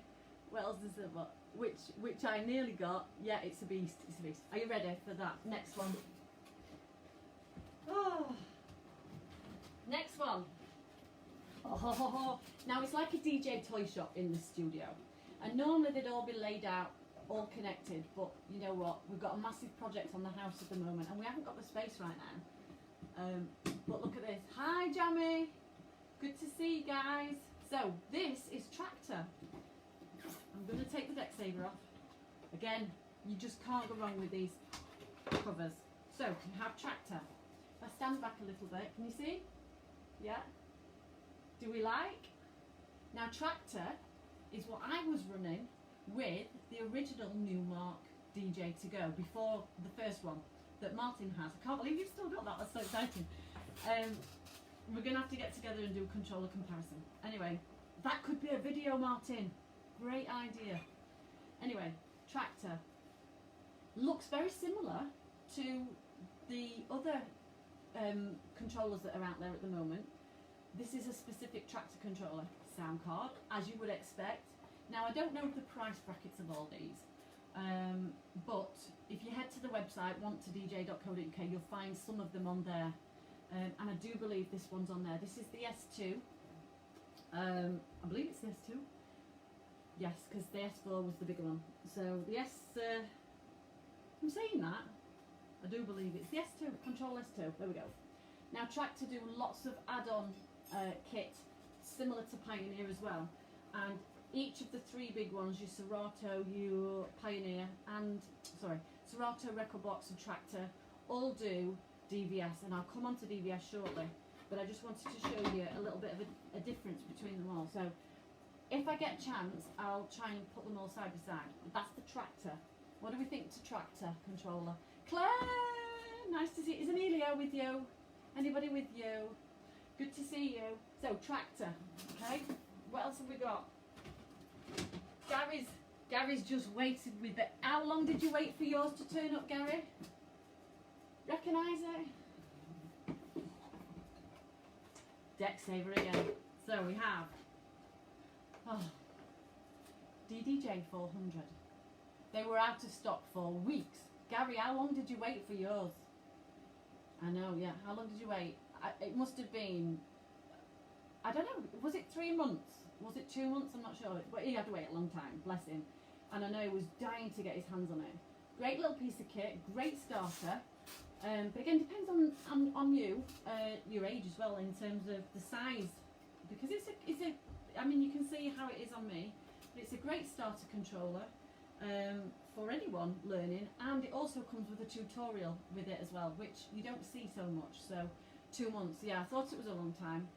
What else is it? Which I nearly got. Yeah, it's a beast. It's a beast. Are you ready for that next one? Oh. Next one. Oh, now it's like a DJ toy shop in the studio, and normally they'd all be laid out, all connected, but you know what, we've got a massive project on the house at the moment and we haven't got the space right now. But look at this. Hi Jamie, good to see you guys. So this is Tractor. I'm going to take the deck saver off. Again, you just can't go wrong with these covers. So you have Tractor. If I stand back a little bit, can you see? Yeah. Do we like? Now Tractor is what I was running with the original Newmark DJ to go before the first one that Martin has. I can't believe you've still got that, that's so exciting. We're going to have to get together and do a controller comparison. Anyway, that could be a video, Martin. Great idea. Anyway, Tractor looks very similar to the other controllers that are out there at the moment. This is a specific Tractor controller sound card, as you would expect. Now, I don't know the price brackets of all these, but if you head to the website, wanttodj.co.uk, you'll find some of them on there. And I do believe this one's on there. This is the S2. I believe it's the S2. Yes, because the S4 was the bigger one. So the I'm saying that. I do believe it's the S2, Control S2. There we go. Now, Tractor do lots of add-on kit, similar to Pioneer as well. And each of the three big ones, your Serato, your Pioneer, and Serato, Record Box, and Tractor, all do DVS, and I'll come on to DVS shortly. But I just wanted to show you a little bit of a difference between them all. So if I get a chance, I'll try and put them all side by side. That's the Tractor. What do we think to Tractor controller? Claire, nice to see you. Is Amelia with you? Anybody with you? Good to see you. So Tractor, okay. What else have we got? Gary's just waited with it. How long did you wait for yours to turn up, Gary? Recognise it? Deck saver again. So we have DDJ 400. They were out of stock for weeks. Gary, how long did you wait for yours? I know, yeah. How long did you wait? It must have been, I don't know, was it 3 months? Was it 2 months? I'm not sure. But he had to wait a long time, bless him. And I know he was dying to get his hands on it. Great little piece of kit, great starter. But again, depends on you, your age as well, in terms of the size. Because I mean, you can see how it is on me, but it's a great starter controller for anyone learning, and it also comes with a tutorial with it as well, which you don't see so much. So 2 months, yeah, I thought it was a long time.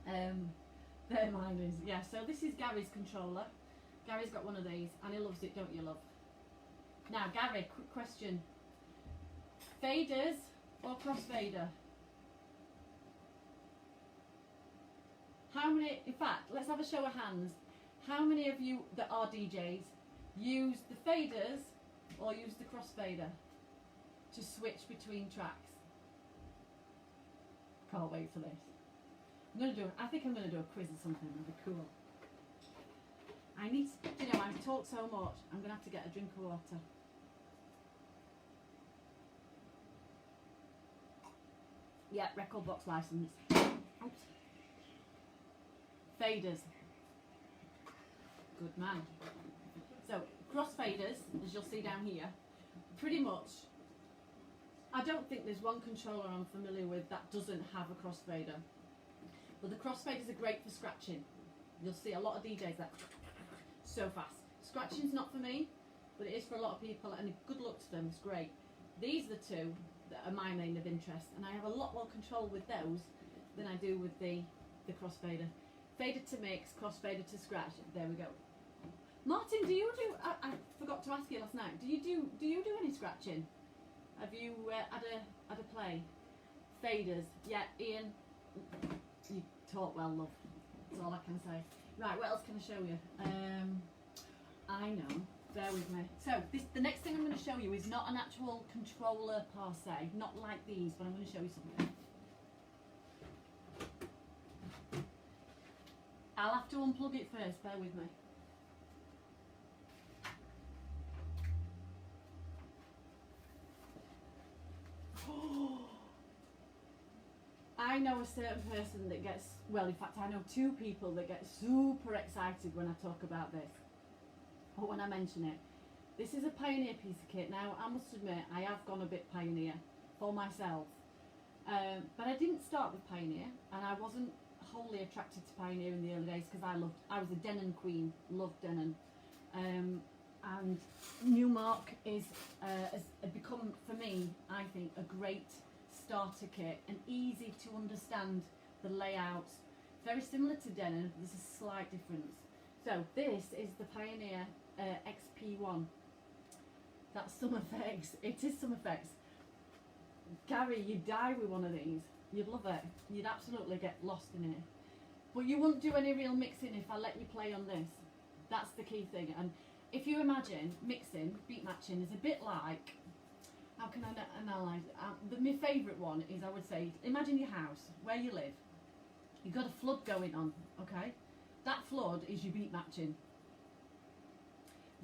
There mine is, yeah. So this is Gary's controller. Gary's got one of these and he loves it, don't you, love? Now Gary, quick question. Faders or crossfader? How many, in fact, let's have a show of hands. How many of you that are DJs use the faders or use the crossfader to switch between tracks? Can't wait for this. I think I'm gonna do a quiz or something. It'll be cool. I need to, you know, I've talked so much. I'm gonna have to get a drink of water. Yeah, record box license. Oops. Faders. Good man. So crossfaders, as you'll see down here, pretty much. I don't think there's one controller I'm familiar with that doesn't have a crossfader. But the crossfaders are great for scratching. You'll see a lot of DJs that so fast. Scratching's not for me, but it is for a lot of people, and good luck to them, it's great. These are the two that are my main of interest, and I have a lot more control with those than I do with the crossfader. Fader to mix, crossfader to scratch. There we go. Martin, do you do? I forgot to ask you last night. Do you do any scratching? Have you had a play? Faders, yeah. Ian, you talk well, love. That's all I can say. Right, what else can I show you? I know. Bear with me. So the next thing I'm going to show you is not an actual controller per se, not like these, but I'm going to show you something. I'll have to unplug it first. Bear with me. I know a certain person that gets, well, in fact, I know 2 people that get super excited when I talk about this, or when I mention it. This is a Pioneer piece of kit. Now, I must admit, I have gone a bit Pioneer for myself, but I didn't start with Pioneer, and I wasn't wholly attracted to Pioneer in the early days because I was a Denon queen, loved Denon, and Newmark has become, for me, I think, a great starter kit and easy to understand the layouts. Very similar to Denon, there's a slight difference. So this is the Pioneer XP1. That's some effects. It is some effects. Gary, you'd die with one of these. You'd love it. You'd absolutely get lost in it. But you wouldn't do any real mixing if I let you play on this. That's the key thing. And if you imagine mixing, beat matching is a bit like, how can I analyse it? My favourite one is, I would say, imagine your house, where you live. You've got a flood going on, okay? That flood is your beat matching.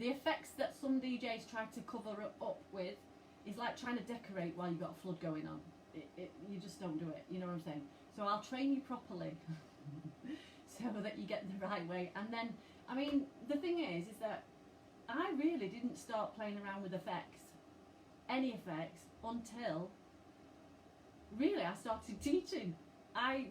The effects that some DJs try to cover up with is like trying to decorate while you've got a flood going on. You just don't do it, you know what I'm saying? So I'll train you properly so that you get the right way. And then, I mean, the thing is that I really didn't start playing around with effects, any effects, until really I started teaching. I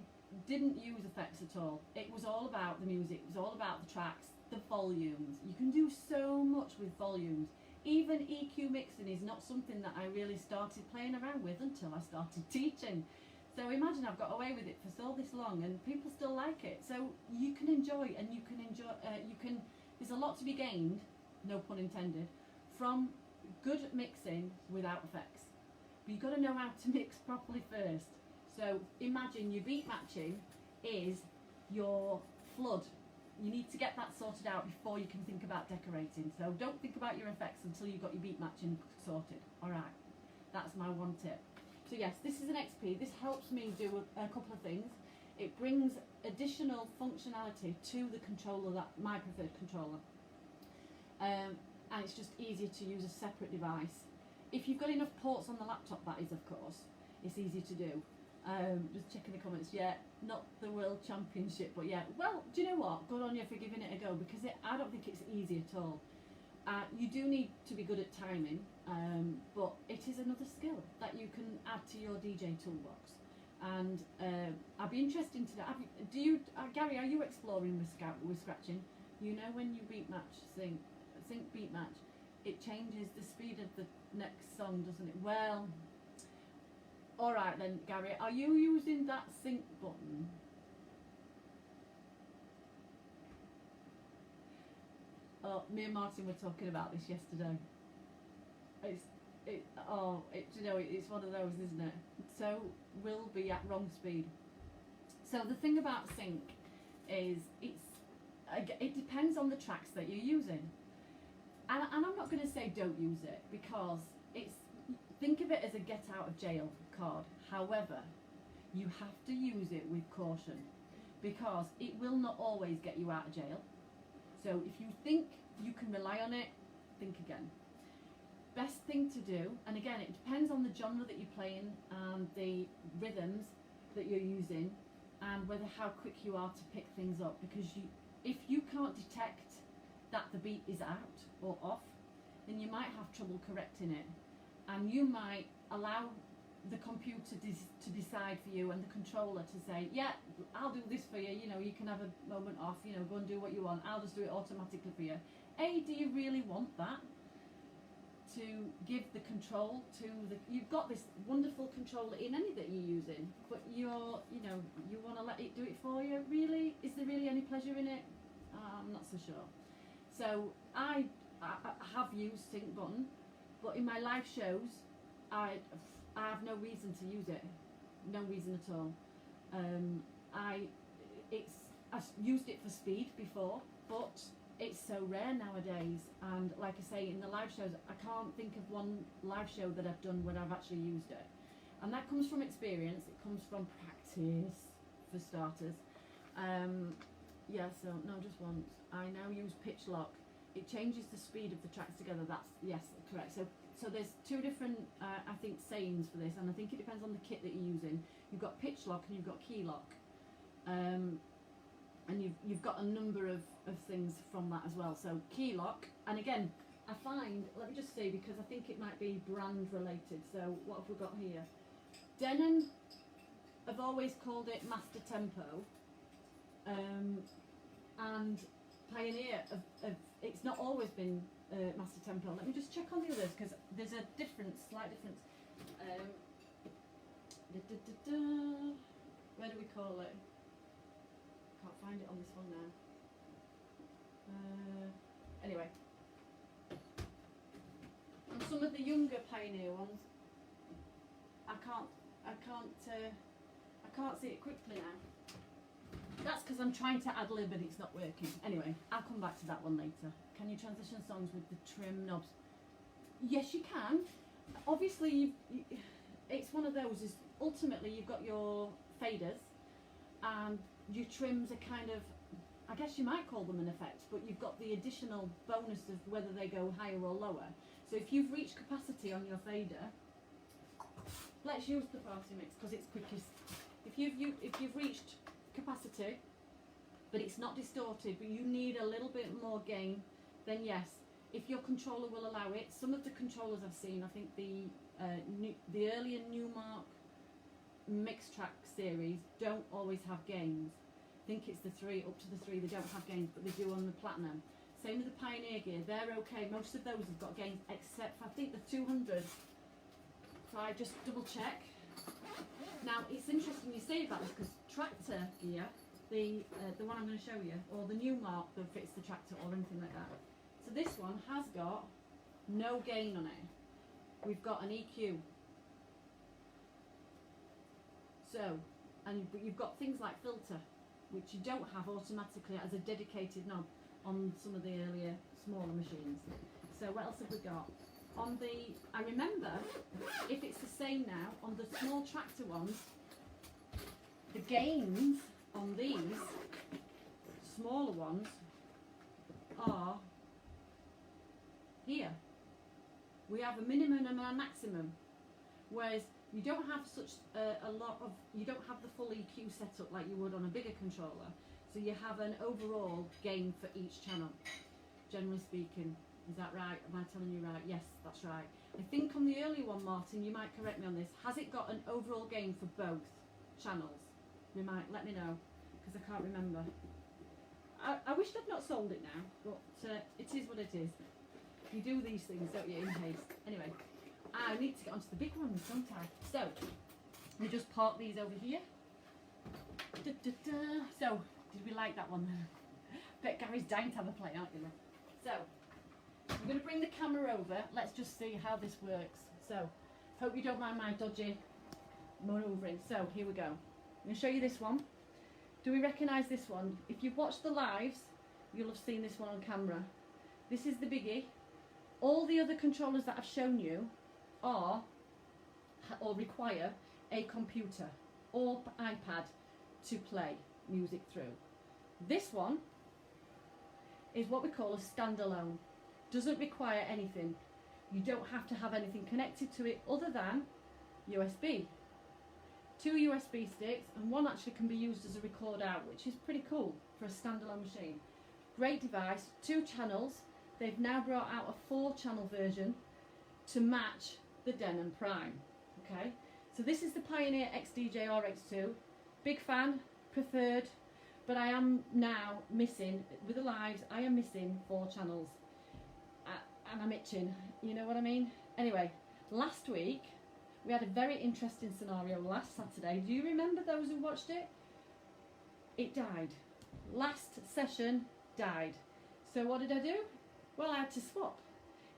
didn't use effects at all. It was all about the music, it was all about the tracks, the volumes. You can do so much with volumes. Even EQ mixing is not something that I really started playing around with until I started teaching. So imagine I've got away with it for so this long and people still like it. So you can enjoy, and there's a lot to be gained, no pun intended, from good mixing without effects. But you've got to know how to mix properly first. So imagine your beat matching is your flood. You need to get that sorted out before you can think about decorating. So don't think about your effects until you've got your beat matching sorted. Alright, that's my one tip. So yes, this is an XP. This helps me do a couple of things. It brings additional functionality to the controller, my preferred controller. And it's just easier to use a separate device. If you've got enough ports on the laptop, that is, of course, it's easy to do. Just checking the comments. Yeah, not the World Championship, but yeah. Well, do you know what? Good on you for giving it a go, because I don't think it's easy at all. You do need to be good at timing, but it is another skill that you can add to your DJ toolbox. and I'd be interested to know. Do you, Gary? Are you exploring with scratching? You know, when you beat match sync beat match, it changes the speed of the next song, doesn't it? Well, all right then, Gary. Are you using that sync button? Oh, me and Martin were talking about this yesterday. It's one of those, isn't it? So we'll be at wrong speed. So the thing about sync is it depends on the tracks that you're using, and I'm not going to say don't use it, because think of it as a get out of jail card. However, you have to use it with caution, because it will not always get you out of jail. So if you think you can rely on it, think again. Best thing to do, and again it depends on the genre that you're playing and the rhythms that you're using, and how quick you are to pick things up, because if you can't detect that the beat is out or off, then you might have trouble correcting it, and you might allow the computer to decide for you, and the controller to say, yeah, I'll do this for you, you can have a moment off, go and do what you want, I'll just do it automatically for you. Do you really want that? To give the control to you've got this wonderful controller in any that you're using, but you want to let it do it for you. Really, is there really any pleasure in it? I'm not so sure. So I have used sync button, but in my live shows I have no reason to use it, no reason at all. I've used it for speed before, but it's so rare nowadays, and like I say, in the live shows, I can't think of one live show that I've done when I've actually used it, and that comes from experience. It comes from practice, for starters. So no, just once. I now use pitch lock. It changes the speed of the tracks together. That's correct. So there's two different I think sayings for this, and I think it depends on the kit that you're using. You've got pitch lock and you've got key lock. And you've got a number of things from that as well. So key lock, and again, I find, let me just see, because I think it might be brand related. So what have we got here? Denon have always called it Master Tempo, and Pioneer it's not always been Master Tempo. Let me just check on the others, because there's a slight difference. Where do we call it? Can't find it on this one now. Anyway, and some of the younger Pioneer ones, I can't see it quickly now. That's because I'm trying to ad lib and it's not working. Anyway, I'll come back to that one later. Can you transition songs with the trim knobs? Yes, you can. Obviously, it's one of those. Is ultimately you've got your faders, and your trims are kind of, I guess you might call them an effect, but you've got the additional bonus of whether they go higher or lower. So if you've reached capacity on your fader, let's use the party mix because it's quickest. If you've reached capacity, but it's not distorted, but you need a little bit more gain, then yes, if your controller will allow it. Some of the controllers I've seen, I think the earlier Newmark mix track series don't always have gains. I think it's the 3 up to the 3 they don't have gains, but they do on the Platinum. Same with the Pioneer gear, they're okay. Most of those have got gains, except for I think the 200. So I just double check. Now it's interesting you say about this, because Tractor gear, the one I'm going to show you, or the Newmark that fits the Tractor or anything like that. So this one has got no gain on it. We've got an EQ. So, but you've got things like filter, which you don't have automatically as a dedicated knob on some of the earlier smaller machines. So what else have we got? On the, I remember, if it's the same now, on the small Tractor ones, the gains on these smaller ones are here. We have a minimum and a maximum, whereas you don't have such you don't have the full EQ set up like you would on a bigger controller, so you have an overall gain for each channel, generally speaking. Is that right? Am I telling you right? Yes, that's right. I think on the earlier one, Martin, you might correct me on this, has it got an overall gain for both channels. Let me know, because I can't remember. I wish I'd not sold it now, but it is what it is. You do these things, don't you, in haste. Anyway, I need to get onto the big ones, don't I? So, we just park these over here. So, did we like that one? Bet Gary's dying to have a play, aren't you? So, I'm going to bring the camera over. Let's just see how this works. So, hope you don't mind my dodgy manoeuvring. So, here we go. I'm going to show you this one. Do we recognise this one? If you've watched the lives, you'll have seen this one on camera. This is the biggie. All the other controllers that I've shown you are or require a computer or iPad to play music through. This one is what we call a standalone. Doesn't require anything. You don't have to have anything connected to it other than USB. 2 USB sticks, and one actually can be used as a record out, which is pretty cool for a standalone machine. Great device, 2 channels. They've now brought out a 4-channel version to match the Denon Prime. Okay, so this is the Pioneer XDJ RX2. Big fan, preferred, but I am now missing, with the lives, I am missing 4 channels. And I'm itching, you know what I mean? Anyway, last week, we had a very interesting scenario last Saturday. Do you remember those who watched it? It died. Last session died. So what did I do? Well, I had to swap.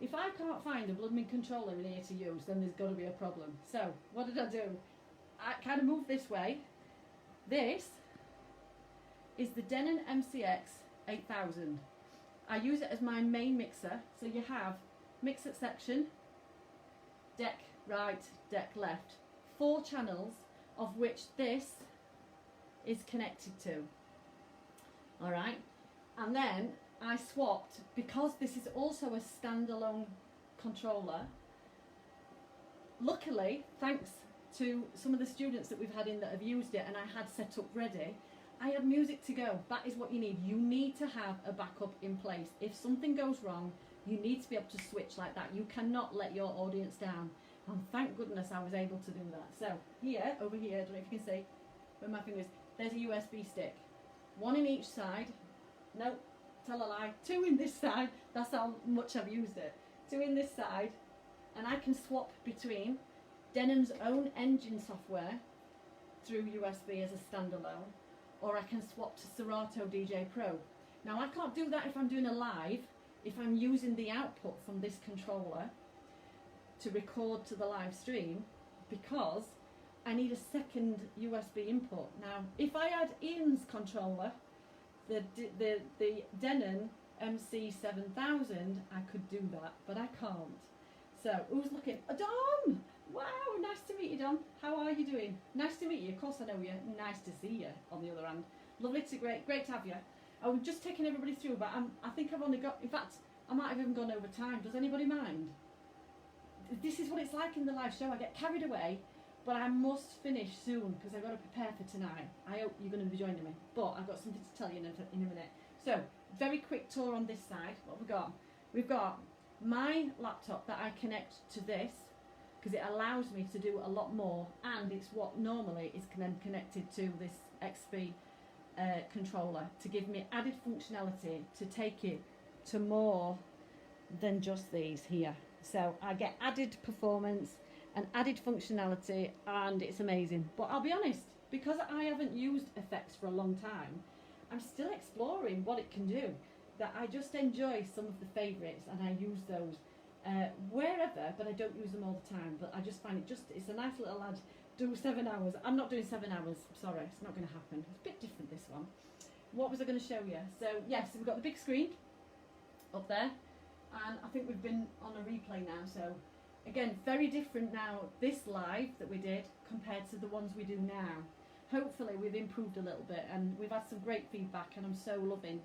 If I can't find a blooming controller in here to use, then there's got to be a problem. So what did I do? I kind of moved this way. This is the Denon MCX 8000. I use it as my main mixer. So you have mixer section, deck right, deck left, 4 channels, of which this is connected to. Alright, and then I swapped, because this is also a standalone controller. Luckily, thanks to some of the students that we've had in that have used it and I had set up ready, I had music to go. That is what you need. You need to have a backup in place. If something goes wrong, you need to be able to switch like that. You cannot let your audience down. And thank goodness I was able to do that. So here, over here, I don't know if you can see with my fingers, there's a USB stick. 1 in each side. No, tell a lie. 2 in this side. That's how much I've used it. 2 in this side. And I can swap between Denon's own engine software through USB as a standalone, or I can swap to Serato DJ Pro. Now I can't do that if I'm doing a live, if I'm using the output from this controller to record to the live stream, because I need a second USB input. Now if I had Ian's controller, the Denon MC7000, I could do that, but I can't. So who's looking? Dom! Wow, nice to meet you, Dom. How are you doing? Nice to meet you. Of course I know you. Nice to see you on the other hand. Lovely to, great to have you. I'm just taking everybody through, but I think I've only got, in fact, I might have even gone over time. Does anybody mind? This is what it's like in the live show. I get carried away, but I must finish soon because I've got to prepare for tonight. I hope you're going to be joining me, but I've got something to tell you in a minute. So, very quick tour on this side. What have we got? We've got my laptop that I connect to this because it allows me to do a lot more, and it's what normally is connected to this XP controller to give me added functionality to take it to more than just these here. So I get added performance and added functionality, and it's amazing. But I'll be honest, because I haven't used effects for a long time, I'm still exploring what it can do. That I just enjoy some of the favourites and I use those wherever, but I don't use them all the time. But I just find it's a nice little lad. Do 7 hours. I'm not doing 7 hours. Sorry, it's not going to happen. It's a bit different, this one. What was I going to show you? So yes, we've got the big screen up there, and I think we've been on a replay now. So again, very different now, this live that we did compared to the ones we do now. Hopefully we've improved a little bit, and we've had some great feedback, and I'm so loving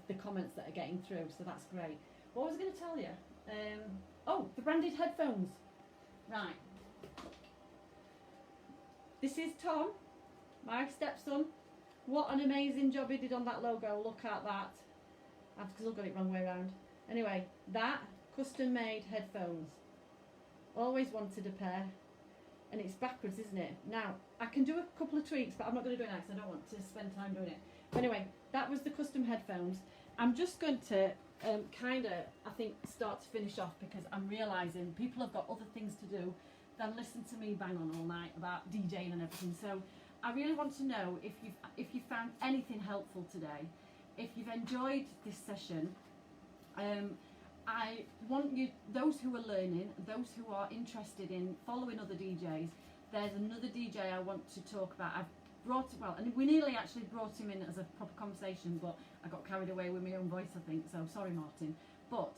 the comments that are getting through, so that's great. What was I going to tell you? Oh, the branded headphones. Right. This is Tom, my stepson. What an amazing job he did on that logo. Look at that. I've still got it wrong way around. Anyway, that custom made headphones. Always wanted a pair. and it's backwards, isn't it? Now, I can do a couple of tweaks, but I'm not going to do it now because I don't want to spend time doing it. But anyway, that was the custom headphones. I'm just going to kind of, I think, start to finish off because I'm realising people have got other things to do than listen to me bang on all night about DJing and everything. So I really want to know if you've found anything helpful today, if you've enjoyed this session. I want you, those who are learning, those who are interested in following other DJs, there's another DJ I want to talk about. I've brought, well, and we nearly actually brought him in as a proper conversation, but I got carried away with my own voice, I think, so sorry, Martin. But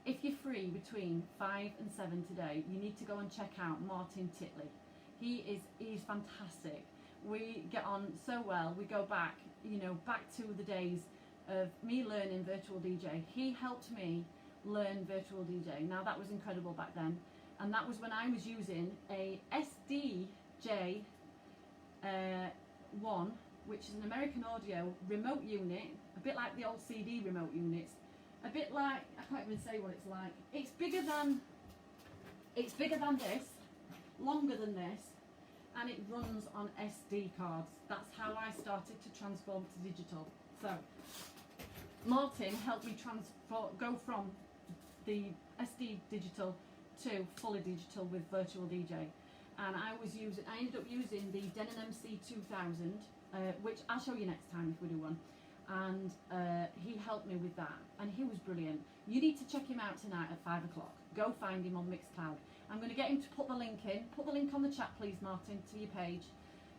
if you're free between 5 and 7 today, you need to go and check out Martin Titley. He's fantastic. We get on so well. We go back, you know, back to the days of me learning virtual DJ. He helped me learn virtual DJ. Now that was incredible back then, and that was when I was using a SDJ 1, which is an American Audio remote unit, a bit like the old CD remote units, a bit like, I can't even say what it's like. It's bigger than this, longer than this, and it runs on SD cards. That's how I started to transform to digital. So Martin helped me go from the SD digital to fully digital with virtual DJ, and I ended up using the Denon MC 2000, which I'll show you next time if we do one, and he helped me with that, and he was brilliant. You need to check him out tonight at 5 o'clock. Go find him on Mixcloud. I'm going to get him to put the link in. Put the link on the chat, please, Martin, to your page.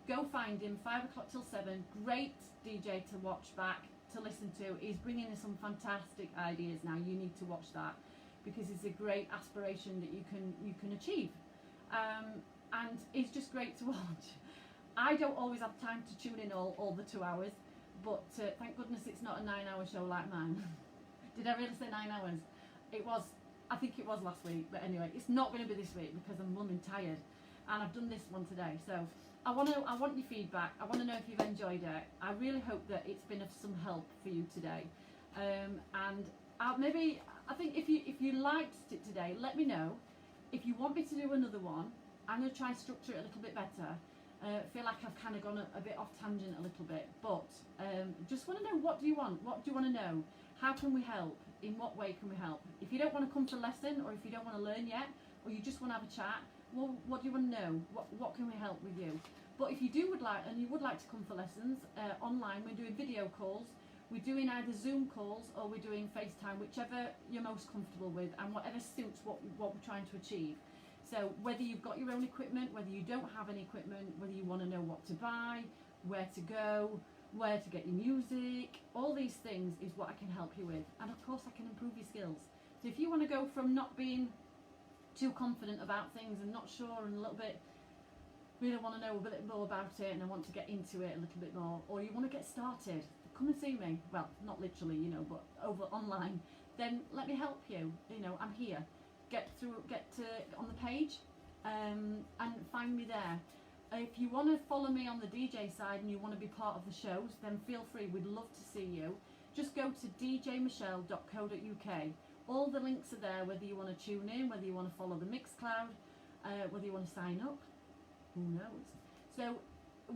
Go find him, 5 o'clock till 7. Great DJ to watch back, to listen to. He's bringing in some fantastic ideas now. You need to watch that because it's a great aspiration that you can achieve, and it's just great to watch. I don't always have time to tune in all the 2 hours, but thank goodness it's not a 9-hour show like mine. Did I really say 9 hours? It was, I think it was last week, but anyway, it's not going to be this week because I'm blooming tired, and I've done this one today. So I want your feedback. I want to know if you've enjoyed it. I really hope that it's been of some help for you today, and I think if you liked it today, let me know. If you want me to do another one, I'm going to try and structure it a little bit better. I feel like I've kind of gone a bit off tangent a little bit, but just want to know, what do you want? What do you want to know? How can we help? In what way can we help? If you don't want to come to lesson, or if you don't want to learn yet, or you just want to have a chat, well, what do you want to know? What can we help with you? But if you would like to come for lessons online, we're doing video calls. We're doing either Zoom calls or we're doing FaceTime, whichever you're most comfortable with, and whatever suits what we're trying to achieve. So whether you've got your own equipment, whether you don't have any equipment, whether you want to know what to buy, where to go, where to get your music, all these things is what I can help you with. And of course I can improve your skills. So if you want to go from not being too confident about things and not sure and a little bit, really want to know a bit more about it and I want to get into it a little bit more, or you want to get started, come and see me. Well, not literally, you know, but over online, then let me help you. You know, I'm here. Get on the page and find me there. If you want to follow me on the DJ side and you want to be part of the shows, then feel free. We'd love to see you. Just go to djmichelle.co.uk. All the links are there, whether you want to tune in, whether you want to follow the Mixcloud, whether you want to sign up, who knows. So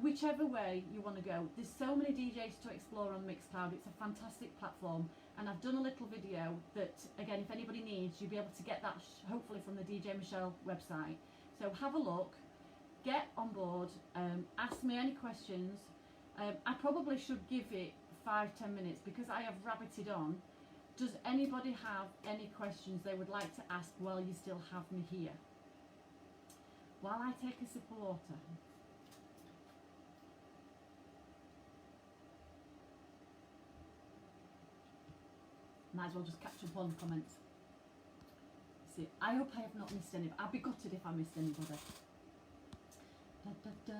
whichever way you want to go, there's so many DJs to explore on Mixcloud. It's a fantastic platform, and I've done a little video that, again, if anybody needs, you'll be able to get that hopefully from the DJ Michelle website. So have a look, get on board, ask me any questions. I probably should give it 5-10 minutes because I have rabbited on. Does anybody have any questions they would like to ask while you still have me here? While I take a sip of water. Might as well just catch up on the comments. See, I hope I have not missed any. I'd be gutted if I missed anybody. Da, da, da.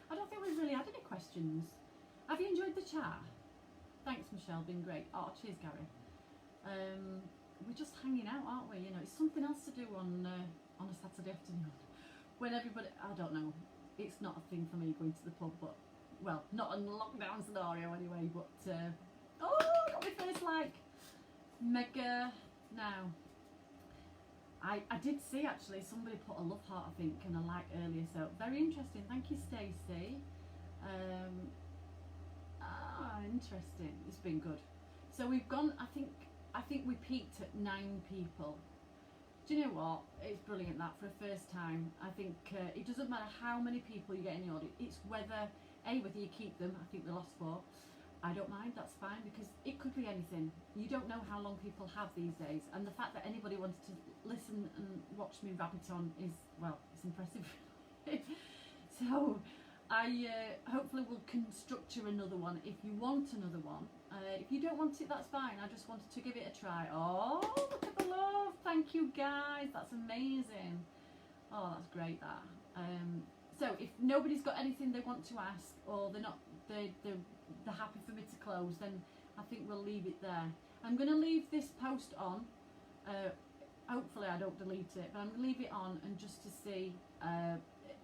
I don't think we've really had any questions. Have you enjoyed the chat? Thanks, Michelle. Been great. Oh, cheers, Gary. We're just hanging out, aren't we? You know, it's something else to do on a Saturday afternoon when everybody. I don't know. It's not a thing for me going to the pub, but. Well, not in the lockdown scenario anyway, but oh, got my first like mega now. I did see actually somebody put a love heart, I think, and a like earlier, so very interesting. Thank you, Stacey. Interesting. It's been good. So we've gone, I think we peaked at 9 people. Do you know what? It's brilliant that for a first time. I think it doesn't matter how many people you get in your audience. It's whether you keep them. I think the last 4. I don't mind, that's fine, because it could be anything. You don't know how long people have these days, and the fact that anybody wants to listen and watch me rabbit on is, well, it's impressive. So I hopefully will structure another one if you want another one. If you don't want it, that's fine. I just wanted to give it a try. Oh, look at the love. Thank you, guys. That's amazing. Oh, that's great, that. So if nobody's got anything they want to ask, or they're happy for me to close, then I think we'll leave it there. I'm going to leave this post on. Hopefully I don't delete it, but I'm going to leave it on, and just to see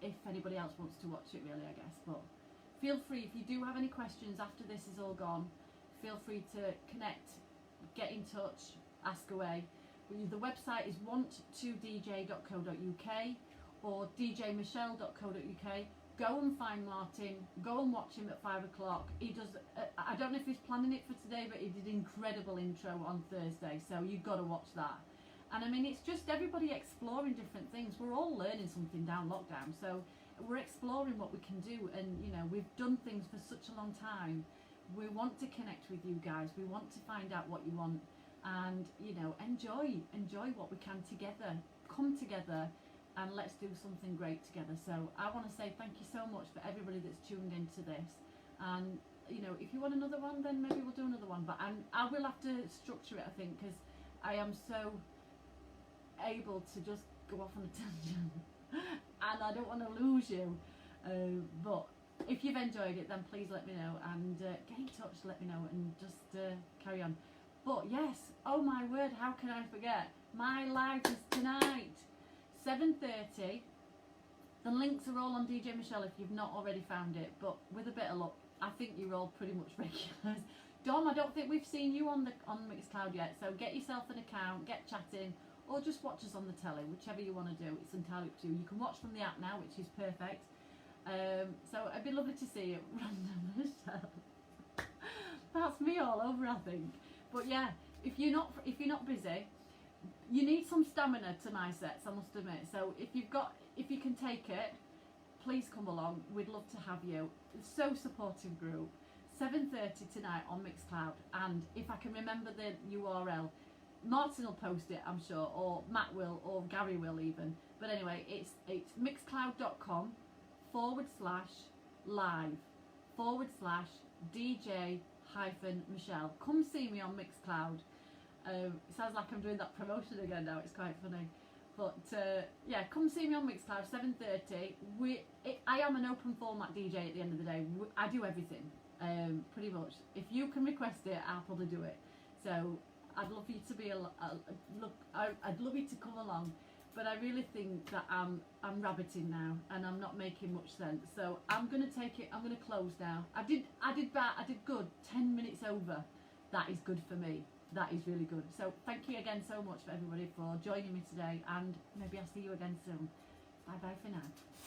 if anybody else wants to watch it, really, I guess. But feel free, if you do have any questions after this is all gone, feel free to connect, get in touch, ask away. The website is want2dj.co.uk or djmichelle.co.uk. Go and find Martin, go and watch him at 5 o'clock. He does, I don't know if he's planning it for today, but he did an incredible intro on Thursday, so you've got to watch that. And I mean, it's just everybody exploring different things. We're all learning something down lockdown, so we're exploring what we can do. And you know, we've done things for such a long time. We want to connect with you guys. We want to find out what you want, and you know, enjoy what we can together. Come together and let's do something great together. So I want to say thank you so much for everybody that's tuned into this. And you know, if you want another one, then maybe we'll do another one. But I will have to structure it, I think, because I am so able to just go off on a tangent and I don't want to lose you. But if you've enjoyed it, then please let me know, and get in touch, let me know, and just carry on. But yes, oh my word, how can I forget? My live is tonight, 7:30. The links are all on DJ Michelle if you've not already found it, but with a bit of luck, I think you're all pretty much regulars. Dom, I don't think we've seen you on Mixcloud yet, so get yourself an account, get chatting, or just watch us on the telly, whichever you want to do. It's entirely up to you. You can watch from the app now, which is perfect. So it'd be lovely to see you. Random Michelle. That's me all over, I think. But yeah, if you're not busy, you need some stamina to my sets, I must admit. So if you can take it, please come along. We'd love to have you. So supportive group. 7:30 tonight on Mixcloud, and if I can remember the URL, Martin will post it, I'm sure, or Matt will, or Gary will even. But anyway, it's mixcloud.com/live/DJ-Michelle. Come see me on Mixcloud. It sounds like I'm doing that promotion again now. It's quite funny. But yeah, come see me on Mixcloud, 7:30. I am an open format DJ at the end of the day. I do everything, pretty much. If you can request it, I'll probably do it. So I'd love you to be I'd love you to come along, but I really think that I'm rabbiting now and I'm not making much sense. So I'm gonna take it. I'm gonna close now. I did good. 10 minutes over. That is good for me. That is really good. So thank you again so much for everybody for joining me today, and maybe I'll see you again soon. Bye bye for now.